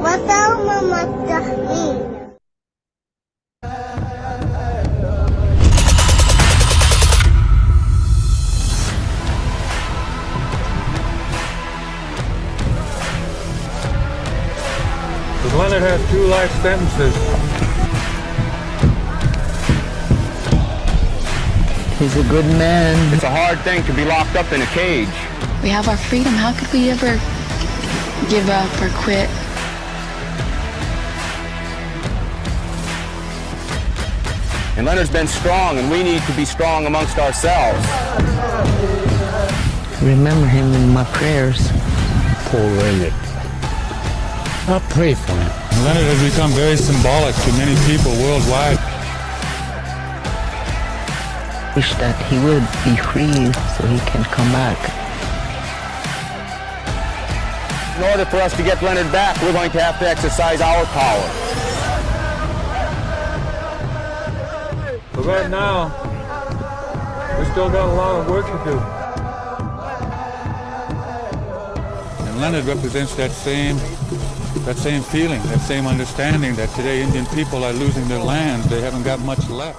وتوم التحقيق. Leonard has 2 life sentences. He's a good man. It's a hard thing to be locked up in a cage. We have our freedom. How could we ever give up or quit? And Leonard's been strong, and we need to be strong amongst ourselves. Remember him in my prayers. Poor Leonard. I'll pray for him. Leonard has become very symbolic to many people worldwide. Wish that he would be free so he can come back. In order for us to get Leonard back, we're going to have to exercise our power. But right now, we still got a lot of work to do. And Leonard represents that same feeling, that same understanding that today Indian people are losing their lands. They haven't got much left.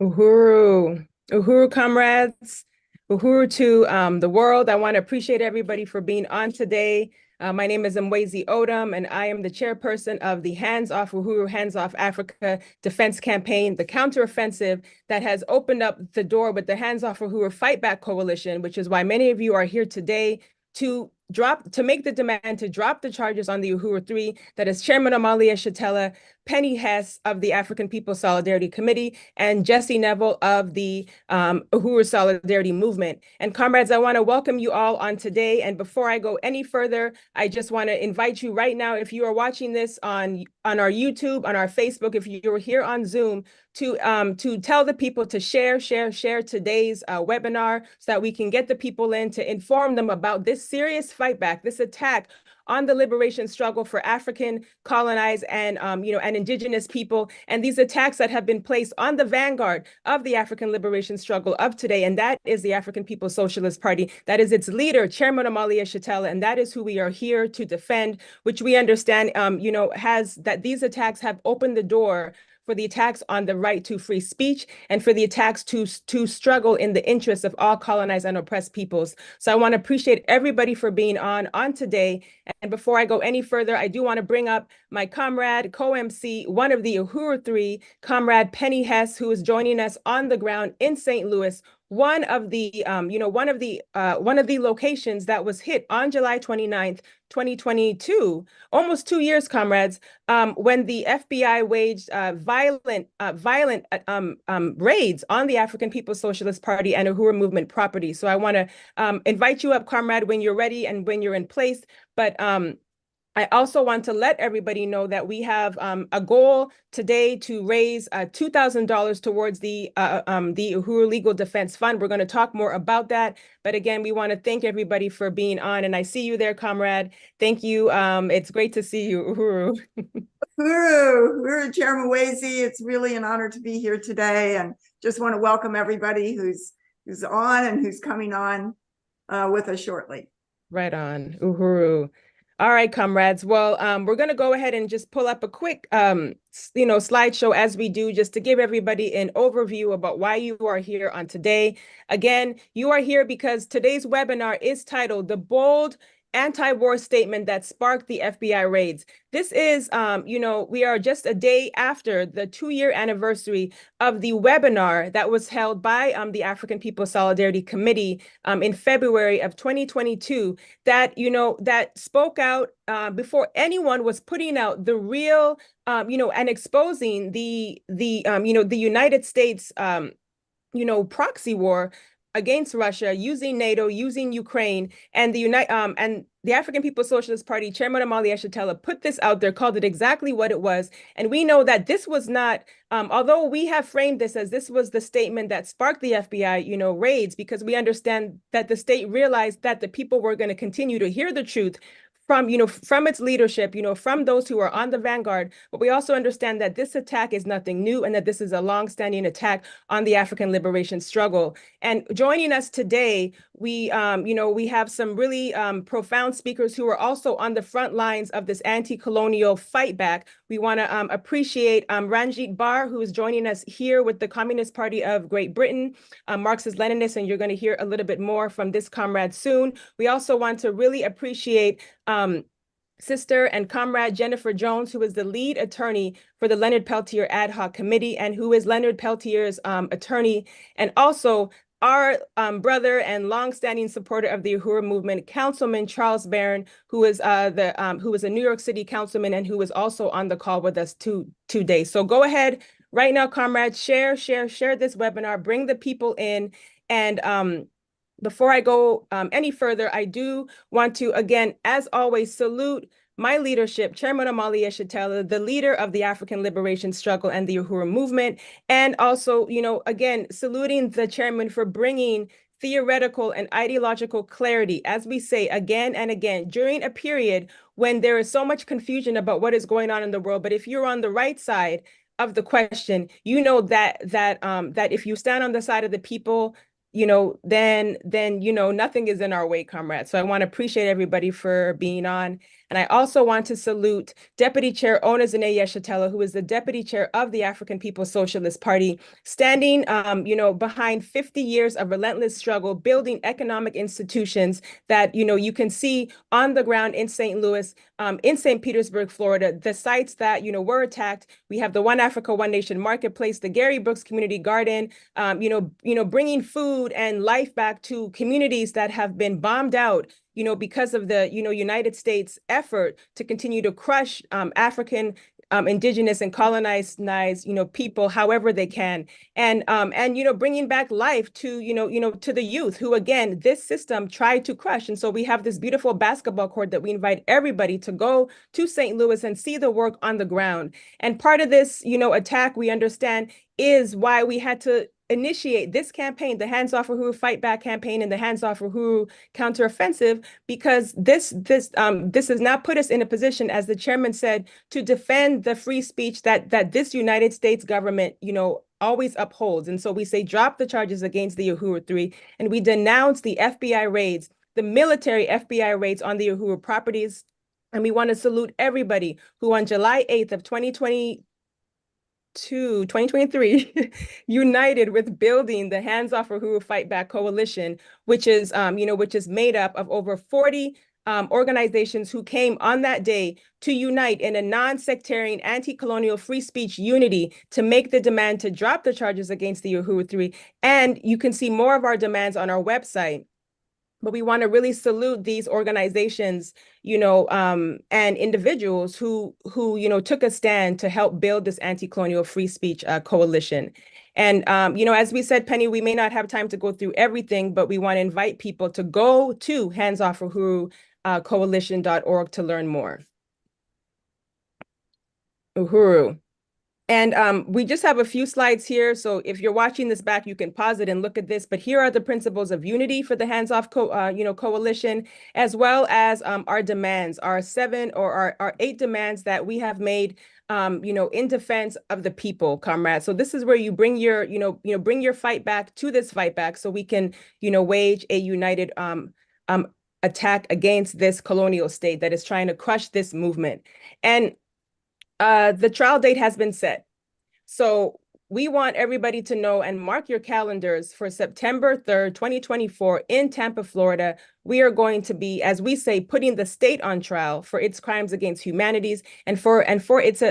Uhuru comrades, Uhuru to the world. I want to appreciate everybody for being on today. My name is Mwezi Odom, and I am the chairperson of the Hands Off Uhuru, Hands Off Africa Defense Campaign, the counteroffensive that has opened up the door with the Hands Off Uhuru Fightback Coalition, which is why many of you are here today to make the demand to drop the charges on the Uhuru 3, that is Chairman Omali Yeshitela, Penny Hess of the African People's Solidarity Committee, and Jesse Neville of the Uhuru Solidarity Movement. And comrades, I want to welcome you all on today. And before I go any further, I just want to invite you right now, if you are watching this on our YouTube, on our Facebook, if you're here on Zoom, to tell the people to share today's webinar so that we can get the people in to inform them about this serious fight back, this attack on the liberation struggle for African colonized and indigenous people, and these attacks that have been placed on the vanguard of the African liberation struggle of today, and that is the African People's Socialist Party. That is its leader, Chairman Omali Yeshitela, and that is who we are here to defend, which we understand, has that these attacks have opened the door for the attacks on the right to free speech and for the attacks to struggle in the interests of all colonized and oppressed peoples. So I want to appreciate everybody for being on today. And before I go any further, I do want to bring up my comrade, co-MC, one of the Uhuru 3, comrade Penny Hess, who is joining us on the ground in St. Louis, one of the locations that was hit on July 29th, 2022, almost 2 years, comrades, when the FBI waged violent raids on the African People's Socialist Party and Uhuru movement property. So I want to invite you up, comrade, when you're ready and when you're in place. But I also want to let everybody know that we have a goal today to raise $2,000 towards the Uhuru Legal Defense Fund. We're going to talk more about that. But again, we want to thank everybody for being on. And I see you there, comrade. Thank you. It's great to see you, Uhuru. Uhuru, Chairman Mwezi. It's really an honor to be here today, and just want to welcome everybody who's on and who's coming on with us shortly. Right on, Uhuru. All right, comrades. Well, we're going to go ahead and just pull up a quick, slideshow as we do, just to give everybody an overview about why you are here on today. Again, you are here because today's webinar is titled "The Bold Anti-War Statement That Sparked the FBI Raids." This is, we are just a day after the 2-year anniversary of the webinar that was held by the African People's Solidarity Committee in February of 2022 that spoke out before anyone was putting out the real, and exposing the United States, proxy war against Russia, using NATO, using Ukraine, and the African People's Socialist Party, Chairman Omali Yeshitela, put this out there, called it exactly what it was. And we know that this was not, although we have framed this as this was the statement that sparked the FBI, raids, because we understand that the state realized that the people were going to continue to hear the truth from, from its leadership, from those who are on the vanguard, but we also understand that this attack is nothing new and that this is a longstanding attack on the African liberation struggle. And joining us today, we have some really profound speakers who are also on the front lines of this anti-colonial fight back. We want to appreciate Ranjeet Brar, who is joining us here with the Communist Party of Great Britain, Marxist-Leninist, and you're going to hear a little bit more from this comrade soon. We also want to really appreciate Sister and Comrade Jennifer Jones, who is the lead attorney for the Leonard Peltier Adhoc Committee and who is Leonard Peltier's attorney, and also our brother and longstanding supporter of the Uhuru movement, Councilman Charles Barron, who is a New York City councilman and who is also on the call with us today. So go ahead right now, comrades, share this webinar, bring the people in, and before I go any further, I do want to, again, as always, salute my leadership, Chairman Omali Yeshitela, the leader of the African liberation struggle and the Uhuru movement, and also, again, saluting the chairman for bringing theoretical and ideological clarity, as we say again and again, during a period when there is so much confusion about what is going on in the world. But if you're on the right side of the question, you know that if you stand on the side of the people, then nothing is in our way, comrades. So I want to appreciate everybody for being on. And I also want to salute Deputy Chair Onezene Yeshitela, who is the Deputy Chair of the African People's Socialist Party, standing, behind 50 years of relentless struggle, building economic institutions that, you can see on the ground in St. Louis, in St. Petersburg, Florida, the sites that, were attacked. We have the One Africa, One Nation Marketplace, the Gary Brooks Community Garden, bringing food and life back to communities that have been bombed out, because of the, United States effort to continue to crush African, indigenous and colonized, people however they can, and bringing back life to, to the youth who, again, this system tried to crush. And so we have this beautiful basketball court that we invite everybody to go to St. Louis and see the work on the ground. And part of this, attack, we understand, is why we had to initiate this campaign, the Hands Off Uhuru Fight Back campaign and the Hands Off Uhuru counteroffensive, because this has not put us in a position, as the chairman said, to defend the free speech that this United States government, always upholds. And so we say, drop the charges against the Uhuru 3, and we denounce the FBI raids, the military FBI raids on the Uhuru properties. And we want to salute everybody who on July 8th of 2023 united with building the Hands Off Uhuru Fight Back Coalition, which is made up of over 40 organizations who came on that day to unite in a non-sectarian anti-colonial free speech unity to make the demand to drop the charges against the Uhuru 3. And you can see more of our demands on our website. But we want to really salute these organizations, and individuals who took a stand to help build this anti-colonial free speech coalition. And, as we said, Penny, we may not have time to go through everything, but we want to invite people to go to handsoffuhurucoalition.org to learn more. Uhuru. And we just have a few slides here. So if you're watching this back, you can pause it and look at this. But here are the principles of unity for the Hands Off coalition, as well as our demands, our 7 or our 8 demands that we have made, in defense of the people, comrades. So this is where you bring your, bring your fight back to this fight back, so we can, wage a united attack against this colonial state that is trying to crush this movement. And the trial date has been set. So we want everybody to know and mark your calendars for September 3rd, 2024 in Tampa, Florida. We are going to be, as we say, putting the state on trial for its crimes against humanities and for its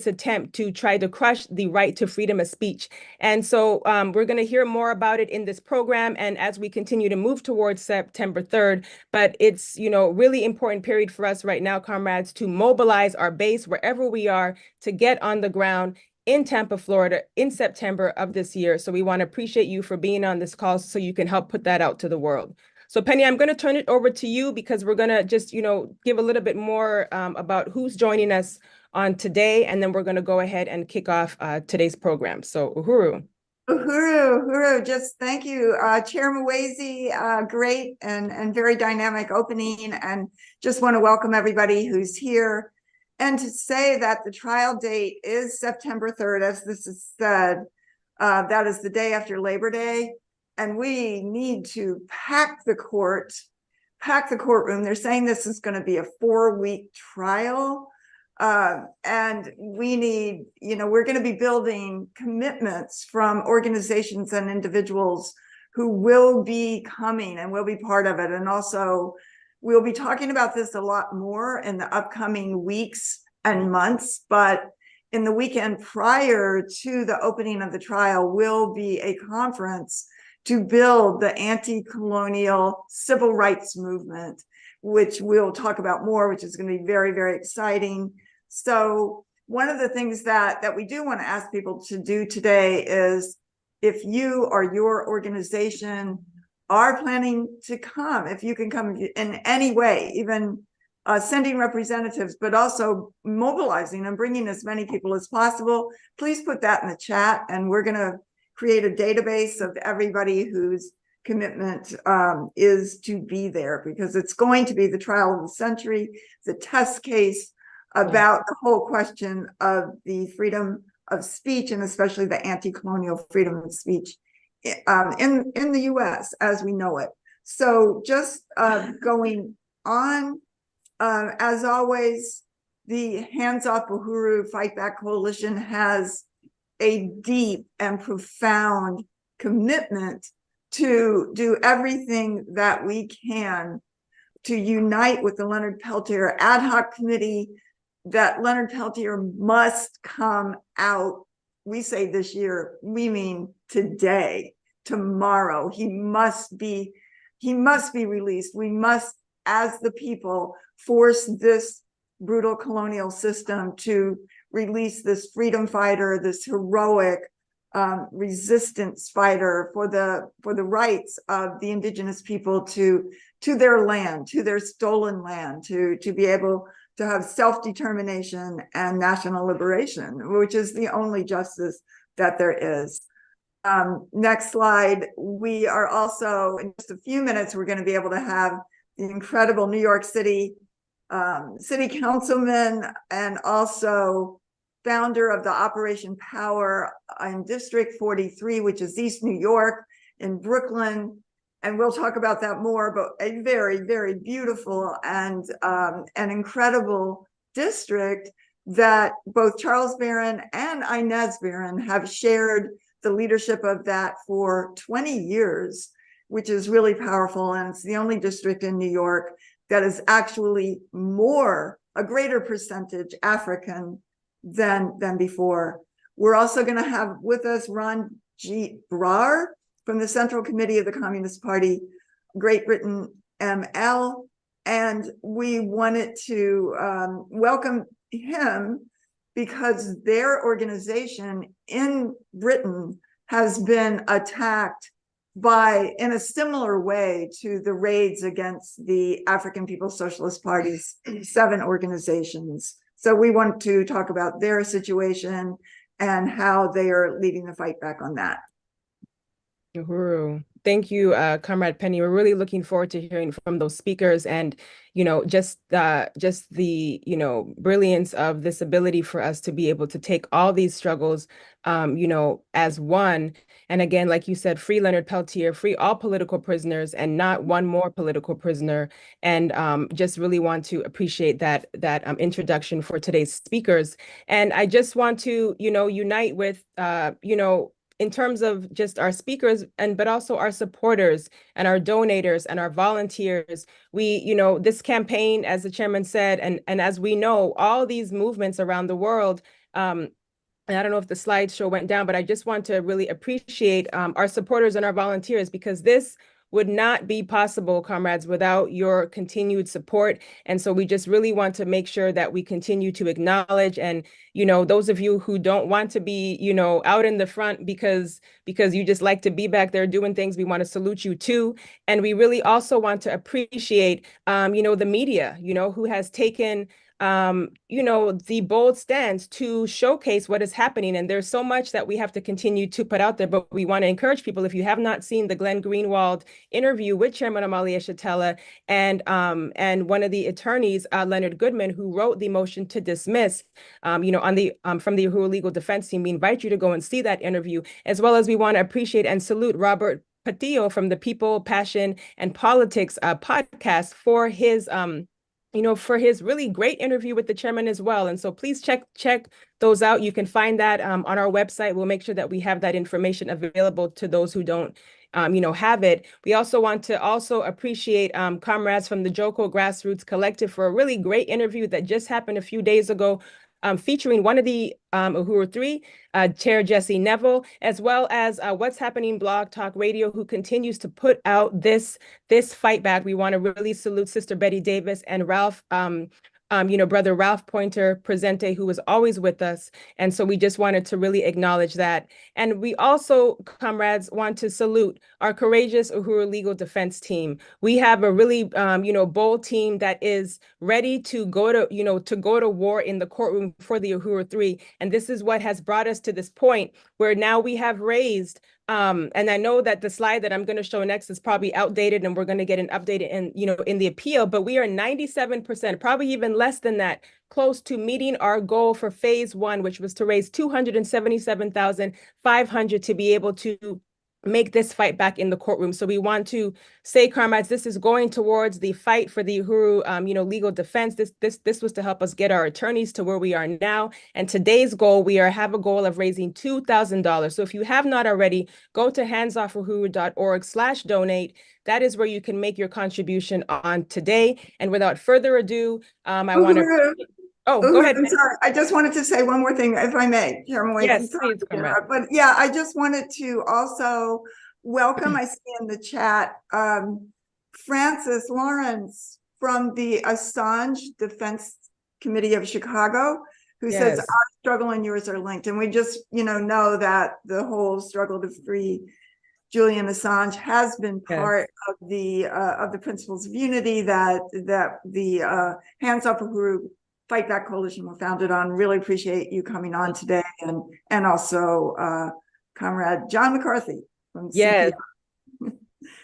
attempt to try to crush the right to freedom of speech. And so we're going to hear more about it in this program and as we continue to move towards September 3rd. But it's, really important period for us right now, comrades, to mobilize our base wherever we are to get on the ground in Tampa, Florida in September of this year. So we want to appreciate you for being on this call so you can help put that out to the world. So Penny, I'm going to turn it over to you because we're going to just, give a little bit more about who's joining us on today. And then we're going to go ahead and kick off today's program. So Uhuru. Uhuru, just thank you. Chair Mwezi, great and very dynamic opening. And just want to welcome everybody who's here. And to say that the trial date is September 3rd, as this is said, that is the day after Labor Day. And we need to pack the courtroom. They're saying this is going to be a 4-week trial. And we need, we're going to be building commitments from organizations and individuals who will be coming and will be part of it. And also, we'll be talking about this a lot more in the upcoming weeks and months, but in the weekend prior to the opening of the trial will be a conference to build the anti-colonial civil rights movement, which we'll talk about more, which is going to be very, very exciting. So one of the things that we do want to ask people to do today is, if you or your organization are planning to come, if you can come in any way, even sending representatives, but also mobilizing and bringing as many people as possible, please put that in the chat, and we're going to create a database of everybody whose commitment is to be there, because it's going to be the trial of the century, the test case about the whole question of the freedom of speech, and especially the anti-colonial freedom of speech in the US as we know it. So just going on, as always, the Hands Off Uhuru Fightback Coalition has a deep and profound commitment to do everything that we can to unite with the Leonard Peltier Adhoc Committee, that Leonard Peltier must come out. We say this year, we mean today, tomorrow. He must be released. We must, as the people, force this brutal colonial system to release this freedom fighter, this heroic resistance fighter for the rights of the indigenous people to their land, to their stolen land, to be able to have self-determination and national liberation, which is the only justice that there is. Next slide. We are also, in just a few minutes, we're going to be able to have the incredible New York City city councilman and also founder of the Operation Power in District 43, which is East New York in Brooklyn. And we'll talk about that more, but a very, very beautiful and an incredible district that both Charles Barron and Inez Barron have shared the leadership of that for 20 years, which is really powerful. And it's the only district in New York that is actually a greater percentage African than before. We're also going to have with us Ranjeet Brar from the Central Committee of the Communist Party, Great Britain ML. And we wanted to welcome him because their organization in Britain has been attacked in a similar way to the raids against the African People's Socialist Party's 7 organizations. So we want to talk about their situation and how they are leading the fight back on that. Uhuru. Thank you, Comrade Penny. We're really looking forward to hearing from those speakers and, just the, brilliance of this ability for us to be able to take all these struggles, as one. And again, like you said, free Leonard Peltier, free all political prisoners and not one more political prisoner. And just really want to appreciate that introduction for today's speakers. And I just want to, unite with, in terms of just our speakers but also our supporters and our donators and our volunteers. We, this campaign, as the chairman said, and as we know, all these movements around the world, and I don't know if the slideshow went down, but I just want to really appreciate our supporters and our volunteers, because this would not be possible, comrades, without your continued support. And so we just really want to make sure that we continue to acknowledge, and, those of you who don't want to be, out in the front because you just like to be back there doing things, we want to salute you too. And we really also want to appreciate, the media, who has taken the bold stance to showcase what is happening. And there's so much that we have to continue to put out there, but we want to encourage people, if you have not seen the Glenn Greenwald interview with Chairman Omali Yeshitela and one of the attorneys, Leonard Goodman, who wrote the motion to dismiss, on the from the Uhuru legal defense team, we invite you to go and see that interview, as well as we want to appreciate and salute Robert Patillo from the People, Passion, and Politics podcast for his for his really great interview with the chairman as well. And so please check those out. You can find that on our website. We'll make sure that we have that information available to those who don't have it. We also want to appreciate comrades from the Joko Grassroots Collective for a really great interview that just happened a few days ago, featuring one of the Uhuru 3, Chair Jesse Neville, as well as What's Happening Blog Talk Radio, who continues to put out this fight back. We want to really salute Sister Betty Davis and Ralph, Brother Ralph Pointer Presente, who was always with us. And so we just wanted to really acknowledge that. And we also, comrades, want to salute our courageous Uhuru legal defense team. We have a really, bold team that is ready to go to war in the courtroom for the Uhuru 3. And this is what has brought us to this point where now we have raised and I know that the slide that I'm going to show next is probably outdated, and we're going to get an update in the appeal, but we are 97%, probably even less than that, close to meeting our goal for phase 1, which was to raise $277,500 to be able to make this fight back in the courtroom. So we want to say, comrades, this is going towards the fight for the Uhuru, legal defense. This was to help us get our attorneys to where we are now. And today's goal, have a goal of raising $2,000. So if you have not already, go to handsoffuhuru.org/donate. That is where you can make your contribution on today. And without further ado, I want to. Oh, go ahead. I'm sorry. I just wanted to say one more thing, if I may, Chairman Wade. Yes, please, comrade. But yeah, I just wanted to also welcome, I see in the chat, Francis Lawrence from the Assange Defense Committee of Chicago, who says our struggle and yours are linked. And we just, know that the whole struggle to free Julian Assange has been part of the principles of unity that the Hands Off Uhuru Fight Back Coalition were founded on. Really appreciate you coming on today, and also Comrade John McCarthy from CPI.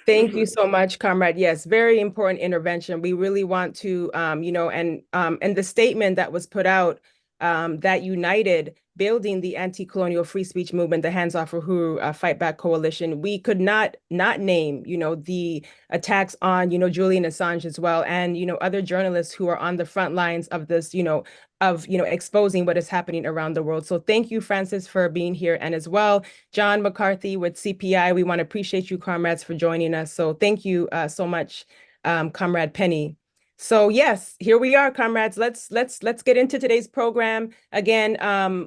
Thank you so much, comrade. Yes, very important intervention. We really want to, and the statement that was put out that united building the anti-colonial free speech movement, the Hands Off Uhuru Fight Back Coalition. We could not name, the attacks on, Julian Assange as well, and, other journalists who are on the front lines of this, exposing what is happening around the world. So thank you, Francis, for being here. And as well, John McCarthy with CPI, we want to appreciate you, comrades, for joining us. So thank you so much, Comrade Penny. So yes, here we are, comrades. Let's get into today's program. Again,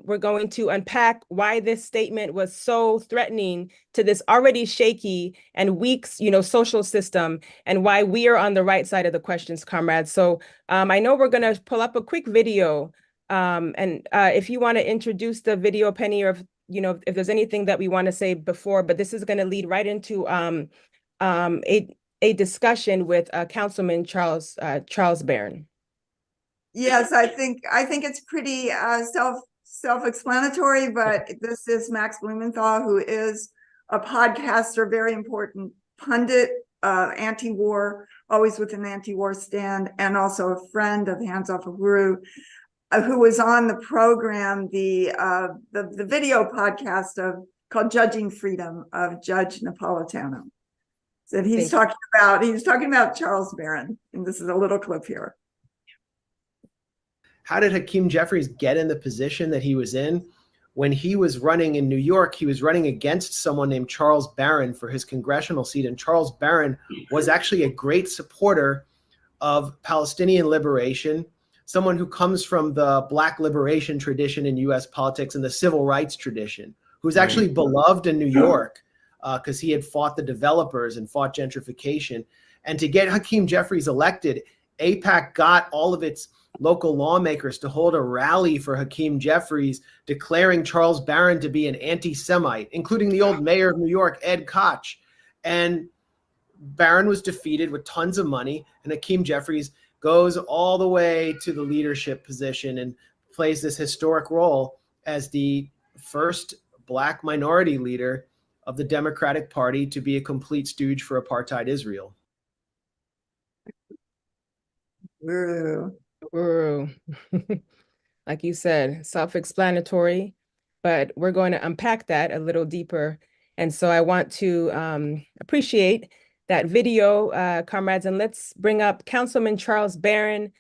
we're going to unpack why this statement was so threatening to this already shaky and weak, social system, and why we are on the right side of the questions, comrades. So I know we're going to pull up a quick video, and if you want to introduce the video, Penny, or if there's anything that we want to say before, but this is going to lead right into a discussion with Councilman Charles Barron. Yes, I think it's pretty self-explanatory, but this is Max Blumenthal, who is a podcaster, very important pundit, anti-war, always with an anti-war stand, and also a friend of Hands Off Uhuru, who was on the program, the video podcast called Judging Freedom of Judge Napolitano. So he was talking about Charles Barron, and this is a little clip here. How did Hakeem Jeffries get in the position that he was in? When he was running in New York, he was running against someone named Charles Barron for his congressional seat. And Charles Barron was actually a great supporter of Palestinian liberation, someone who comes from the Black liberation tradition in U.S. politics and the civil rights tradition, who's actually beloved in New York because he had fought the developers and fought gentrification. And to get Hakeem Jeffries elected, AIPAC got all of its local lawmakers to hold a rally for Hakeem Jeffries, declaring Charles Barron to be an anti-Semite, including the old mayor of New York, Ed Koch. And Barron was defeated with tons of money, and Hakeem Jeffries goes all the way to the leadership position and plays this historic role as the first Black minority leader of the Democratic Party to be a complete stooge for apartheid Israel. Uhuru. Uhuru. Like you said, self-explanatory, but we're going to unpack that a little deeper. And so I want to appreciate that video, comrades, and let's bring up Councilman Charles Barron,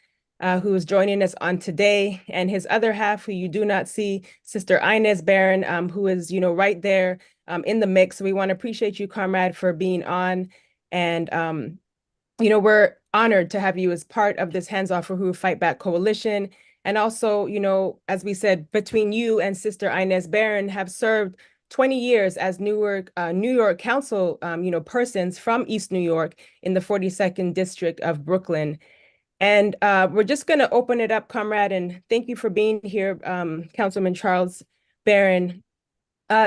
who is joining us on today, and his other half, who you do not see, Sister Inez Barron, who is, right there in the mix. So we want to appreciate you, comrade, for being on. And, we're honored to have you as part of this Hands Off Uhuru Fight Back coalition. And also, as we said, between you and Sister Inez Barron have served 20 years as New York Council, persons from East New York in the 42nd District of Brooklyn. And we're just going to open it up, comrade, and thank you for being here, Councilman Charles Barron.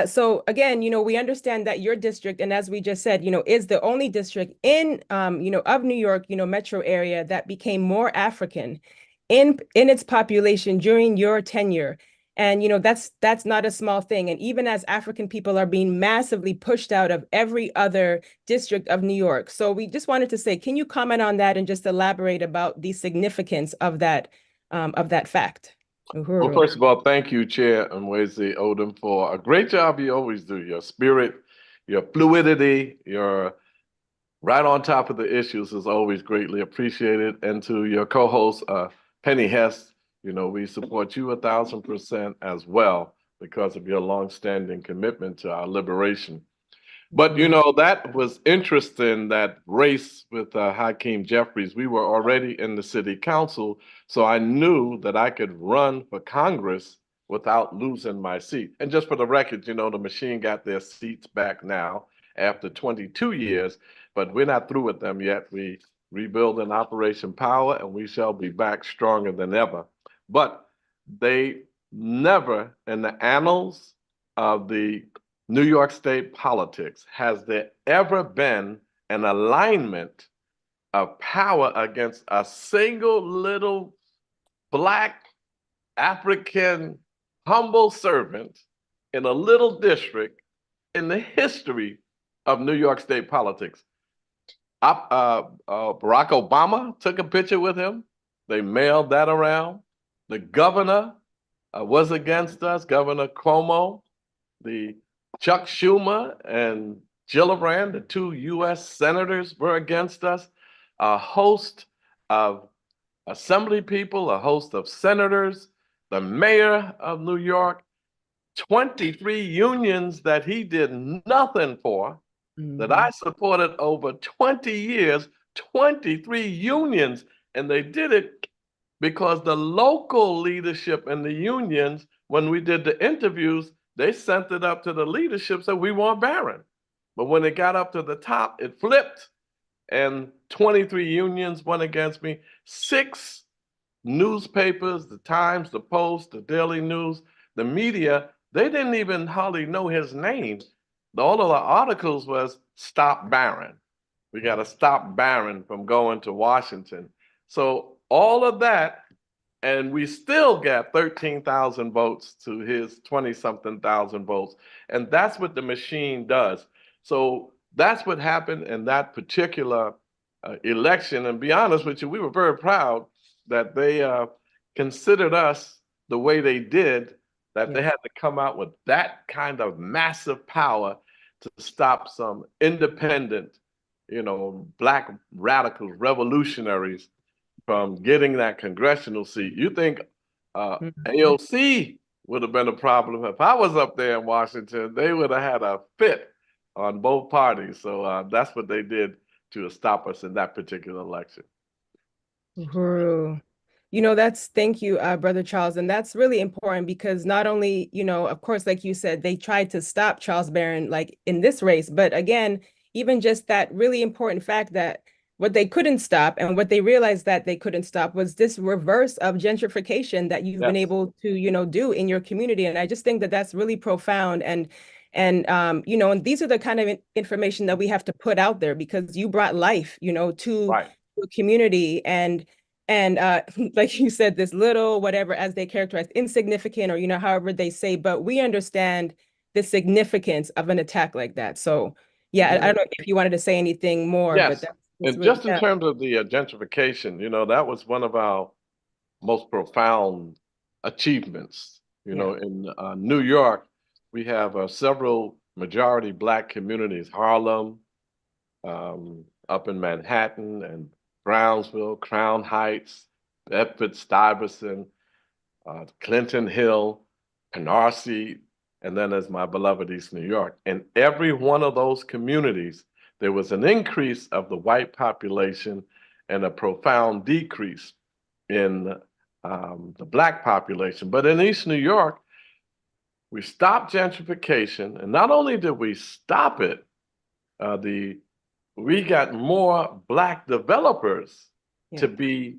So again, we understand that your district, and as we just said, is the only district in, of New York, metro area that became more African in its population during your tenure. And, that's not a small thing. And even as African people are being massively pushed out of every other district of New York. So we just wanted to say, can you comment on that and just elaborate about the significance of that fact? Uhuru. Well, first of all, thank you, Chair Mwezi Odom, for a great job you always do. Your spirit, your fluidity, your right on top of the issues is always greatly appreciated. And to your co-host, Penny Hess, we support you 1,000% as well because of your longstanding commitment to our liberation. But, that was interesting, that race with Hakeem Jeffries. We were already in the city council, so I knew that I could run for Congress without losing my seat. And just for the record, the machine got their seats back now after 22 years, but we're not through with them yet. We rebuild in Operation Power, and we shall be back stronger than ever. But they never, in the annals of the New York State politics, has there ever been an alignment of power against a single little Black African humble servant in a little district in the history of New York State politics. Barack Obama took a picture with him. They mailed that around. The governor was against us, Governor Cuomo. The Chuck Schumer and Gillibrand, the two U.S. senators, were against us. A host of assembly people, a host of senators, the mayor of New York, 23 unions that he did nothing for, that I supported over 20 years, 23 unions, and they did it because the local leadership and the unions, when we did the interviews, they sent it up to the leadership, said we want Barron. But when it got up to the top, it flipped, and 23 unions went against me. 6 newspapers, the Times, the Post, the Daily News, the media, they didn't even hardly know his name. All of the articles was stop Barron. We got to stop Barron from going to Washington. So all of that, and we still got 13,000 votes to his 20-something thousand votes. And that's what the machine does. So that's what happened in that particular election. And be honest with you, we were very proud that they considered us the way they did, that they had to come out with that kind of massive power to stop some independent, Black radicals, revolutionaries from getting that congressional seat. You think AOC would have been a problem. If I was up there in Washington, they would have had a fit on both parties. So that's what they did to stop us in that particular election. Uhuru. Thank you, Brother Charles. And that's really important because not only, of course, like you said, they tried to stop Charles Barron, like in this race, but again, even just that really important fact that what they couldn't stop and what they realized that they couldn't stop was this reverse of gentrification that you've been able to, do in your community. And I just think that that's really profound. And these are the kind of information that we have to put out there because you brought life, to the community. And And like you said, this little, whatever, as they characterize, insignificant, or, you know, however they say, but we understand the significance of an attack like that. So yeah, I don't know if you wanted to say anything more, but Yes, that's and really, just in terms of the gentrification, you know, that was one of our most profound achievements. You know, in New York, we have several majority Black communities, Harlem, up in Manhattan and Brownsville, Crown Heights, Bedford Stuyvesant, Clinton Hill, Canarsie, and then there's my beloved East New York. In every one of those communities, there was an increase of the white population and a profound decrease in the Black population. But in East New York, we stopped gentrification, and not only did we stop it, we got more Black developers to be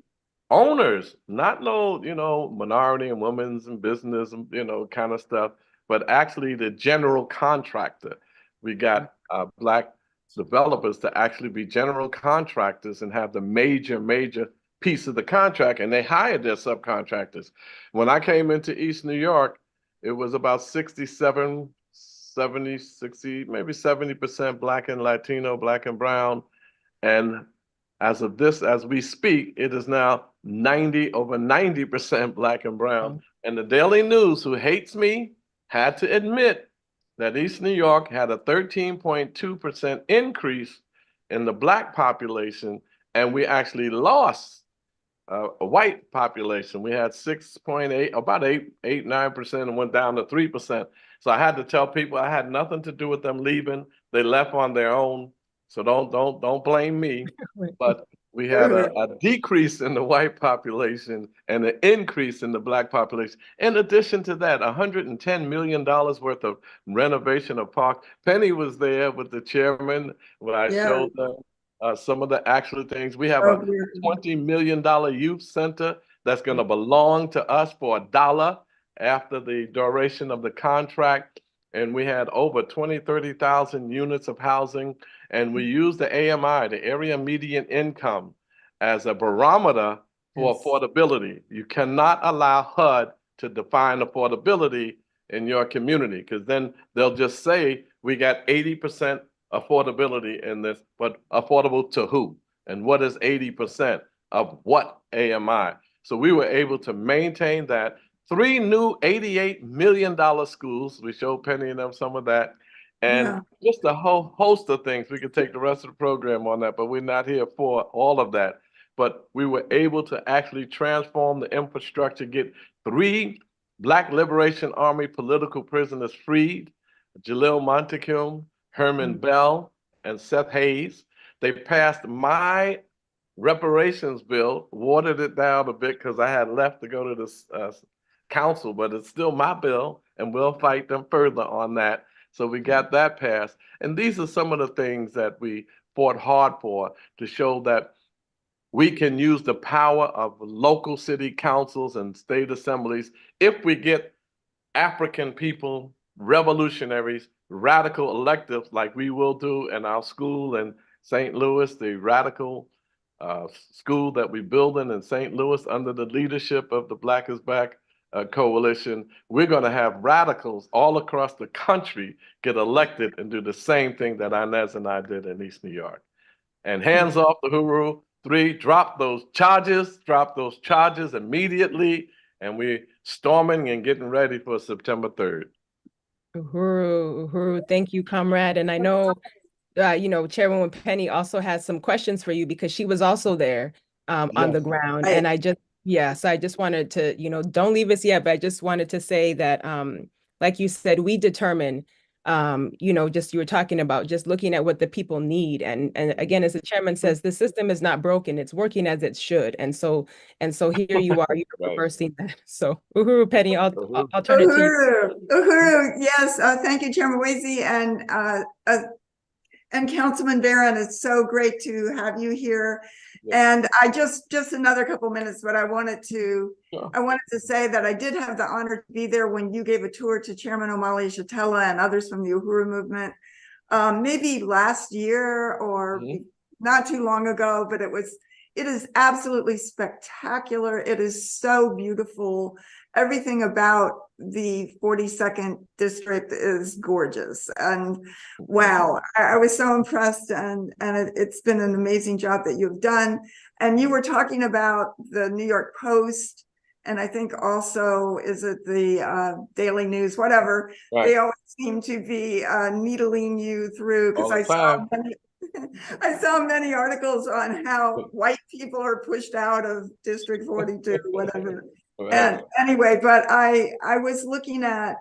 owners, not no, you know, minority and women's and business and, you know, kind of stuff, but actually the general contractor. We got Black developers to actually be general contractors and have the major piece of the contract, and they hired their subcontractors. When I came into East New York, it was about 67, 70, 60, maybe 70% Black and Latino, Black and brown. And as we speak, it is now over 90% Black and brown. And the Daily News, who hates me, had to admit that East New York had a 13.2% increase in the Black population, and we actually lost a white population. We had 6.8, about 9%, and went down to 3%. So I had to tell people I had nothing to do with them leaving. They left on their own. So don't blame me. But we had a decrease in the white population and an increase in the Black population. In addition to that, $110 million worth of renovation of parks. Penny was there with the chairman when I showed them some of the actual things. We have a $20 million youth center that's going to belong to us for $1 after the duration of the contract. And we had over 30,000 units of housing. And we used the AMI, the area median income, as a barometer for affordability. You cannot allow HUD to define affordability in your community, because then they'll just say we got 80% affordability in this, but affordable to who? And what is 80% of what AMI? So we were able to maintain that. 3 new $88 million schools. We showed Penny and them some of that. And just a whole host of things. We could take the rest of the program on that, but we're not here for all of that. But we were able to actually transform the infrastructure, get 3 Black Liberation Army political prisoners freed, Jalil Montecume, Herman Bell, and Seth Hayes. They passed my reparations bill, watered it down a bit because I had left to go to the council, but it's still my bill, and we'll fight them further on that. So we got that passed. And these are some of the things that we fought hard for, to show that we can use the power of local city councils and state assemblies if we get African people, revolutionaries, radical electives like we will do in our school in St. Louis, the radical school that we're building in St. Louis under the leadership of the Black is Back coalition. We're going to have radicals all across the country get elected and do the same thing that Inez and I did in East New York. And hands off the Uhuru. 3, drop those charges immediately. And we're storming and getting ready for September 3rd. Uhuru, thank you, comrade. And I know, you know, Chairwoman Penny also has some questions for you, because she was also there on the ground. And so I just wanted to, you know, don't leave us yet, but I just wanted to say that, like you said, we determine, you know, just you were talking about just looking at what the people need. And again, as the chairman says, the system is not broken, it's working as it should. And so here you are, you're reversing that. So Uhuru, Penny, I'll turn it to you. Uhuru, yes, thank you, Chairman Wasey, and Councilman Barron. It's so great to have you here. And I just another couple minutes, but I wanted to say that I did have the honor to be there when you gave a tour to Chairman Omali, Yeshitela, and others from the Uhuru movement, maybe last year or not too long ago. But it It is absolutely spectacular. It is so beautiful. Everything about the 42nd district is gorgeous. And wow, I was so impressed, and it's been an amazing job that you've done. And you were talking about the New York Post, and I think also, is it the Daily News, whatever, Right. they always seem to be needling you through, because I saw many articles on how white people are pushed out of District 42, whatever. Right. And anyway, but I was looking at,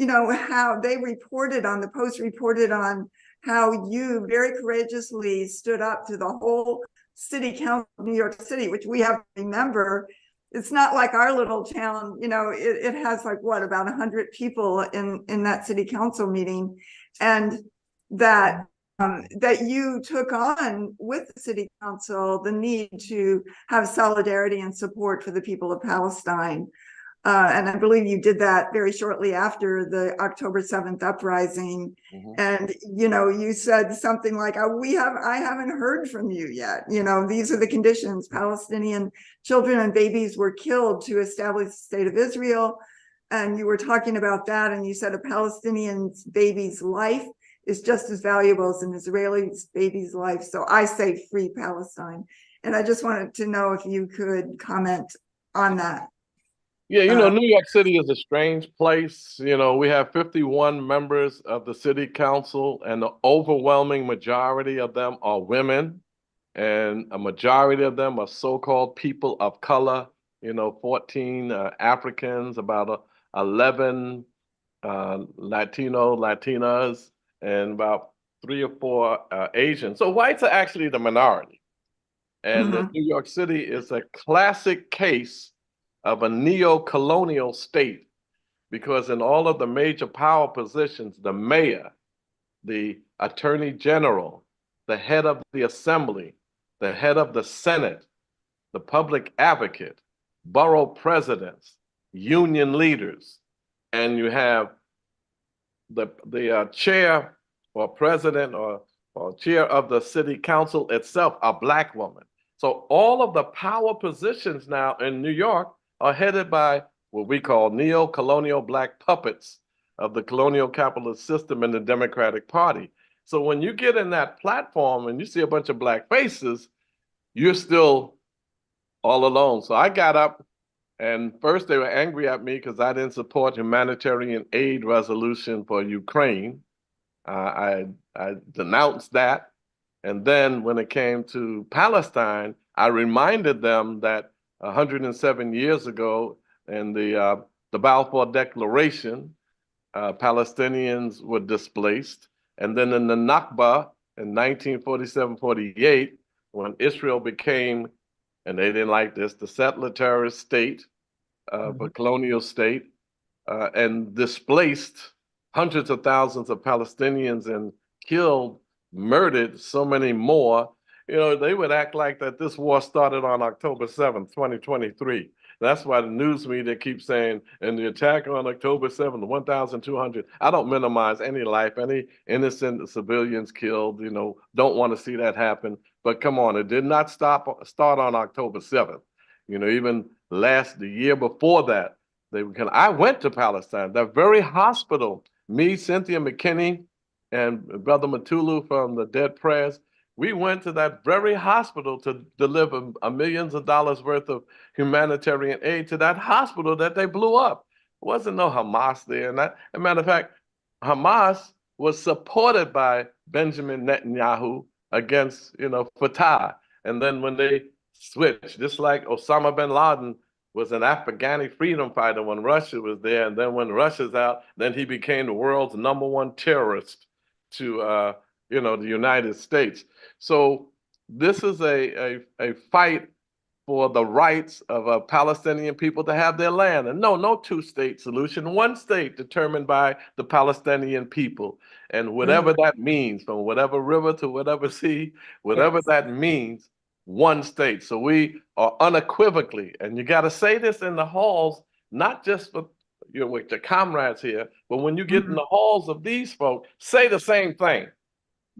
how they reported on, the Post reported on how you very courageously stood up to the whole city council of New York City, which we have to remember. It's not like our little town, it has like what, about 100 people in that city council meeting, and that you took on with the city council the need to have solidarity and support for the people of Palestine. And I believe you did that very shortly after the October 7th uprising. And, you said something like, I haven't heard from you yet. These are the conditions. Palestinian children and babies were killed to establish the state of Israel. And you were talking about that. And you said a Palestinian baby's life is just as valuable as an Israeli baby's life. So I say free Palestine. And I just wanted to know if you could comment on that. Yeah, New York City is a strange place. We have 51 members of the city council, and the overwhelming majority of them are women, and a majority of them are so-called people of color, 14 Africans, about 11 Latinas, and about 3 or 4 Asians. So whites are actually the minority. And New York City is a classic case of a neo-colonial state, because in all of the major power positions, the mayor, the attorney general, the head of the assembly, the head of the Senate, the public advocate, borough presidents, union leaders, and you have the chair or president or chair of the city council itself, a Black woman. So all of the power positions now in New York are headed by what we call neo-colonial Black puppets of the colonial capitalist system and the Democratic Party. So when you get in that platform and you see a bunch of Black faces, you're still all alone. So I got up, and first they were angry at me because I didn't support humanitarian aid resolution for Ukraine. I denounced that. And then when it came to Palestine, I reminded them that 107 years ago in the Balfour Declaration, Palestinians were displaced. And then in the Nakba in 1947-48, when Israel became, and they didn't like this, the settler terrorist state, a colonial state, and displaced hundreds of thousands of Palestinians and killed, murdered so many more, they would act like that this war started on October 7th, 2023. That's why the news media keeps saying, and the attack on October 7th, 1,200. I don't minimize any life, any innocent civilians killed, don't want to see that happen. But come on, it did not start on October 7th. Even the year before that, I went to Palestine, that very hospital, me, Cynthia McKinney, and Brother Matulu from the Dead Prayers, we went to that very hospital to deliver millions of dollars worth of humanitarian aid to that hospital that they blew up. There wasn't no Hamas there. And as a matter of fact, Hamas was supported by Benjamin Netanyahu against, Fatah. And then when they switched, just like Osama bin Laden was an Afghani freedom fighter when Russia was there, and then when Russia's out, then he became the world's #1 terrorist to the United States. So this is a fight for the rights of Palestinian people to have their land. And no two-state solution, one state determined by the Palestinian people. And whatever that means, from whatever river to whatever sea, whatever that means, one state. So we are unequivocally, and you got to say this in the halls, not just with your comrades here, but when you get in the halls of these folks, say the same thing.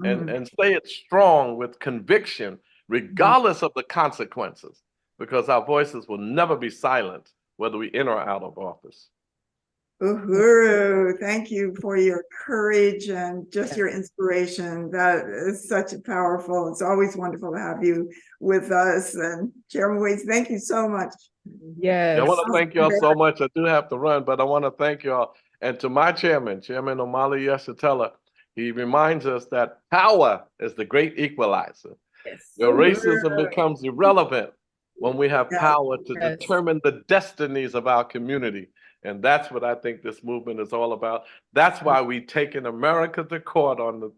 And say it strong with conviction, regardless of the consequences, because our voices will never be silenced, whether we in or out of office. Uhuru, thank you for your courage and just your inspiration. That is such a powerful, it's always wonderful to have you with us. And Chairman Waits, thank you so much. Yes. I want to thank y'all so much. I do have to run, but I want to thank y'all. And to my Chairman Omali Yeshitela, he reminds us that power is the great equalizer. Yes. Your racism becomes irrelevant when we have power to Yes. determine the destinies of our community. And that's what I think this movement is all about. That's why we taken America to court on the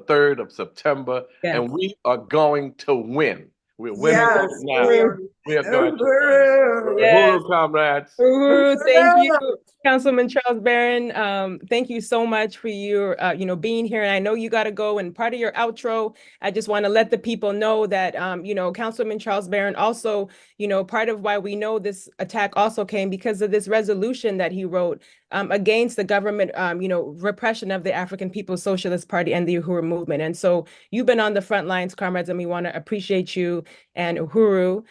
3rd of September, Yes. and we are going to win. We're winning Yes. now. We are going to Uhuru. win. Yes. Uhuru, comrades. Uhuru, thank you, Councilman Charles Barron. Thank you so much for your, being here. And I know you got to go. And part of your outro, I just want to let the people know that, Councilman Charles Barron also, part of why we know this attack also came because of this resolution that he wrote against the government, repression of the African People's Socialist Party and the Uhuru movement. And so you've been on the front lines, comrades, and we want to appreciate you and Uhuru.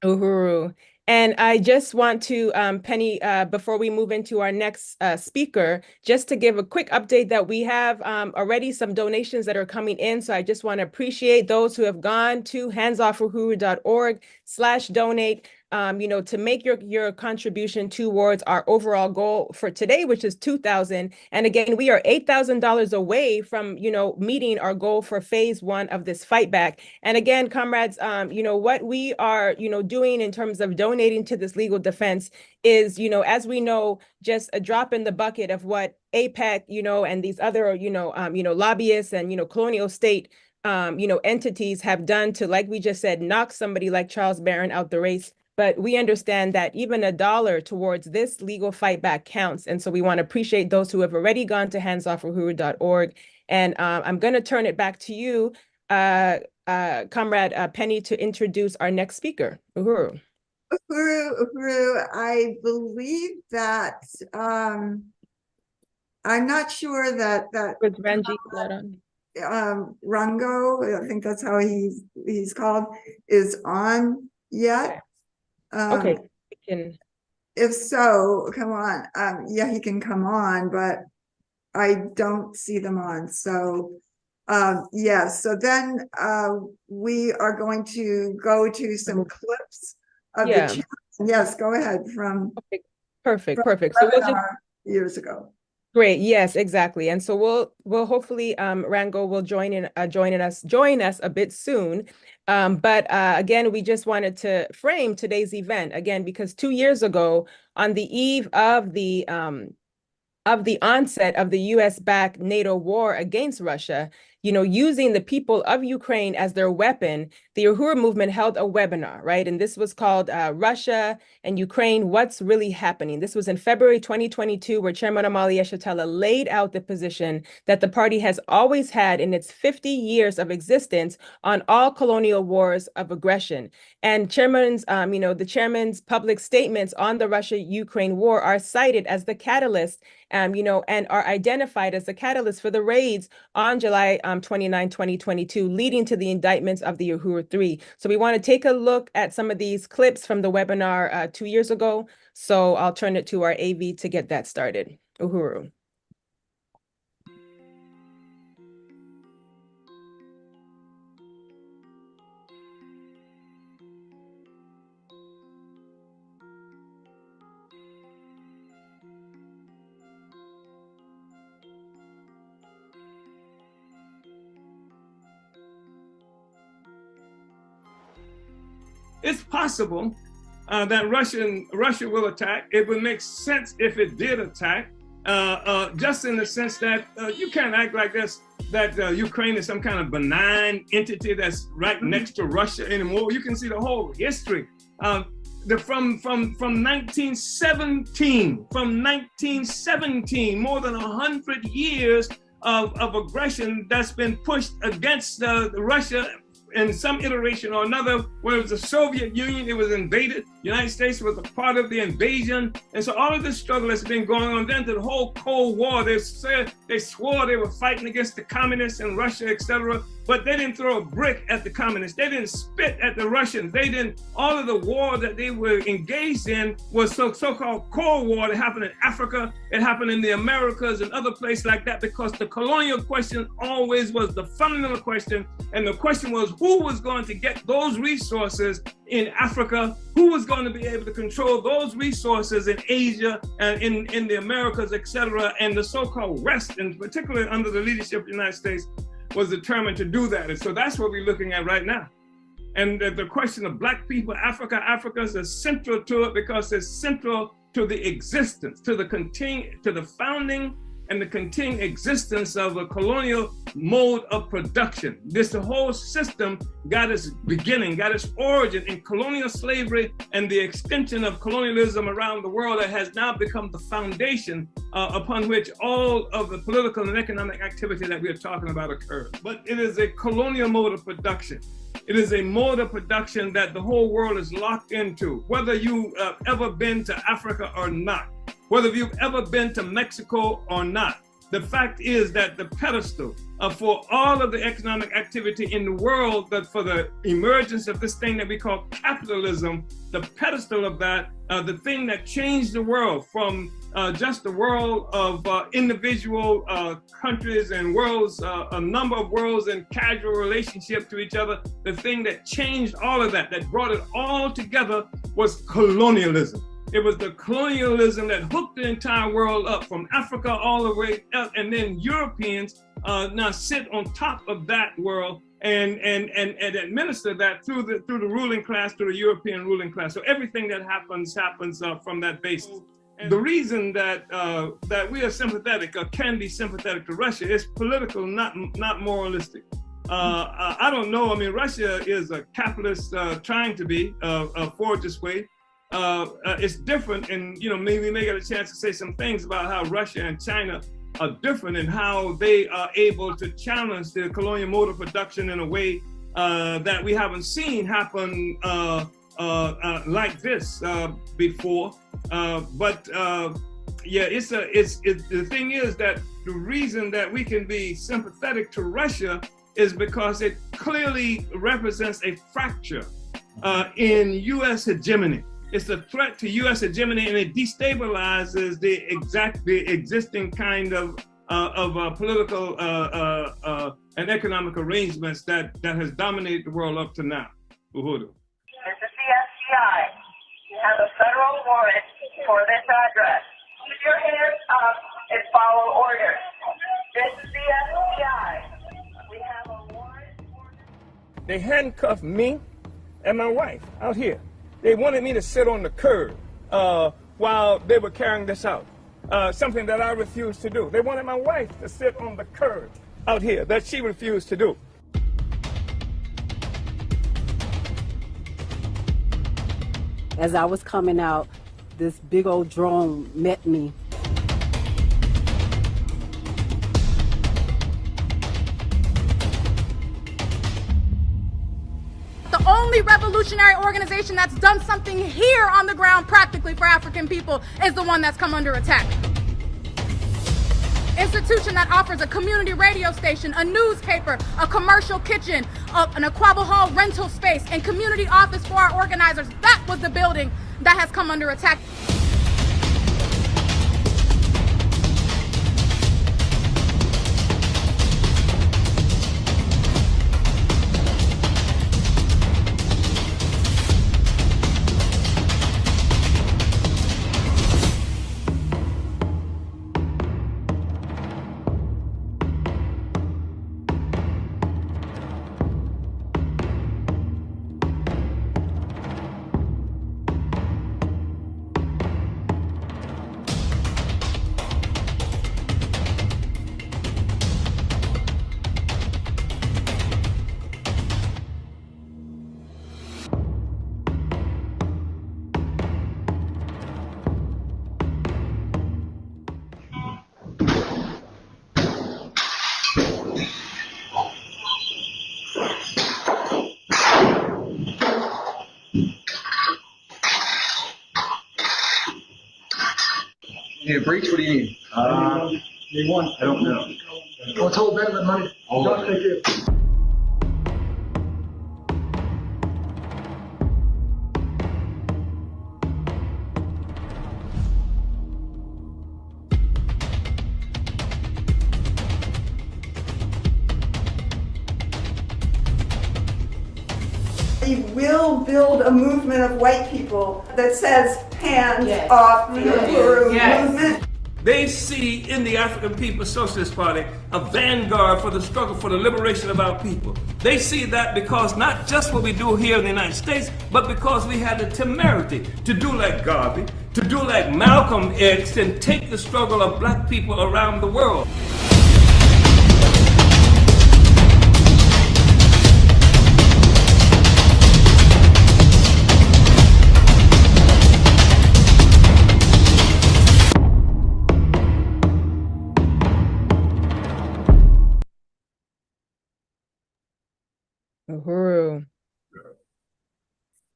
Uhuru. And I just want to, Penny, before we move into our next speaker, just to give a quick update that we have already some donations that are coming in. So I just want to appreciate those who have gone to handsoffuhuru.org/donate. To make your contribution towards our overall goal for today, which is $2,000. And again, we are $8,000 away from, meeting our goal for phase 1 of this fight back. And again, comrades, what we are, doing in terms of donating to this legal defense is, as we know, just a drop in the bucket of what APEC, and these other, lobbyists and, colonial state, entities have done to, like we just said, knock somebody like Charles Barron out the race. But we understand that even $1 towards this legal fight back counts. And so we want to appreciate those who have already gone to handsoffuhuru.org. And I'm going to turn it back to you, Comrade Penny, to introduce our next speaker, Uhuru. Uhuru, I believe that, I'm not sure that With Ranjeet not on. Rango, I think that's how he's called, is on yet. Okay. If so, come on. Yeah, he can come on, but I don't see them on. So yes, so then we are going to go to some clips of the challenge. Yes, go ahead Okay. Perfect. So we'll just years ago. Great. Yes, exactly. And so we'll hopefully Rango will join us a bit soon. But again, we just wanted to frame today's event again, because 2 years ago, on the eve of the onset of the US-backed NATO war against Russia, using the people of Ukraine as their weapon, the Uhuru movement held a webinar, right? And this was called Russia and Ukraine, What's Really Happening? This was in February 2022, where Chairman Omali Yeshitela laid out the position that the party has always had in its 50 years of existence on all colonial wars of aggression. And the chairman's public statements on the Russia-Ukraine war are cited as the catalyst, and are identified as the catalyst for the raids on July 29, 2022, leading to the indictments of the Uhuru 3. So we want to take a look at some of these clips from the webinar 2 years ago. So I'll turn it to our AV to get that started. Uhuru. It's possible that Russia will attack. It would make sense if it did attack, just in the sense that you can't act like this, that Ukraine is some kind of benign entity that's right next to Russia anymore. You can see the whole history. From 1917, more than 100 years of aggression that's been pushed against Russia in some iteration or another, whether it was the Soviet Union, it was invaded. The United States was a part of the invasion. And so all of this struggle has been going on. Then to the whole Cold War, they swore they were fighting against the communists in Russia, etc. But they didn't throw a brick at the communists. They didn't spit at the Russians. They didn't, all of the war that they were engaged in was so-called Cold War that happened in Africa. It happened in the Americas and other places like that, because the colonial question always was the fundamental question. And the question was, who was going to get those resources in Africa? Who was going to be able to control those resources in Asia and in the Americas, etc. And the so-called West, and particularly under the leadership of the United States, was determined to do that. And so that's what we're looking at right now. And the question of Black people, Africa is central to it, because it's central to the existence, to the founding and the continuing existence of a colonial mode of production. The whole system got its beginning, got its origin in colonial slavery and the extension of colonialism around the world that has now become the foundation upon which all of the political and economic activity that we are talking about occurs. But it is a colonial mode of production. It is a mode of production that the whole world is locked into, whether you've ever been to Africa or not, whether you've ever been to Mexico or not. The fact is that the pedestal for all of the economic activity in the world, that for the emergence of this thing that we call capitalism, the pedestal of that, the thing that changed the world from just the world of individual countries and worlds, a number of worlds in casual relationship to each other, the thing that changed all of that, that brought it all together, was colonialism. It was the colonialism that hooked the entire world up from Africa all the way up, and then Europeans now sit on top of that world and administer that through the ruling class, through the European ruling class. So everything that happens from that basis. And the reason that we are sympathetic or can be sympathetic to Russia is political, not moralistic. I don't know. I mean, Russia is a capitalist trying to be forward this way. It's different, and maybe we may get a chance to say some things about how Russia and China are different and how they are able to challenge the colonial mode of production in a way that we haven't seen happen like this before. But yeah, the thing is that the reason that we can be sympathetic to Russia is because it clearly represents a fracture in U.S. hegemony. It's a threat to U.S. hegemony, and it destabilizes the existing kind of political and economic arrangements that has dominated the world up to now. Uhuru. It's the CSCI. You have a federal warrant for this address. Keep your hands up and follow orders. This is the FBI. We have a warrant for... They handcuffed me and my wife out here. They wanted me to sit on the curb while they were carrying this out, something that I refused to do. They wanted my wife to sit on the curb out here, that she refused to do. As I was coming out, this big old drone met me. The only revolutionary organization that's done something here on the ground practically for African people is the one that's come under attack. Institution that offers a community radio station, a newspaper, a commercial kitchen, an Aquaba Hall rental space, and community office for our organizers. That was the building that has come under attack. Yeah, breach, what do you need? Need one. I don't know. Oh, it's all better than money. Don't take it. We will build a movement of white people that says hands off the Uhuru movement. They see in the African People's Socialist Party a vanguard for the struggle for the liberation of our people. They see that because not just what we do here in the United States, but because we had the temerity to do like Garvey, to do like Malcolm X, and take the struggle of black people around the world. Uhuru.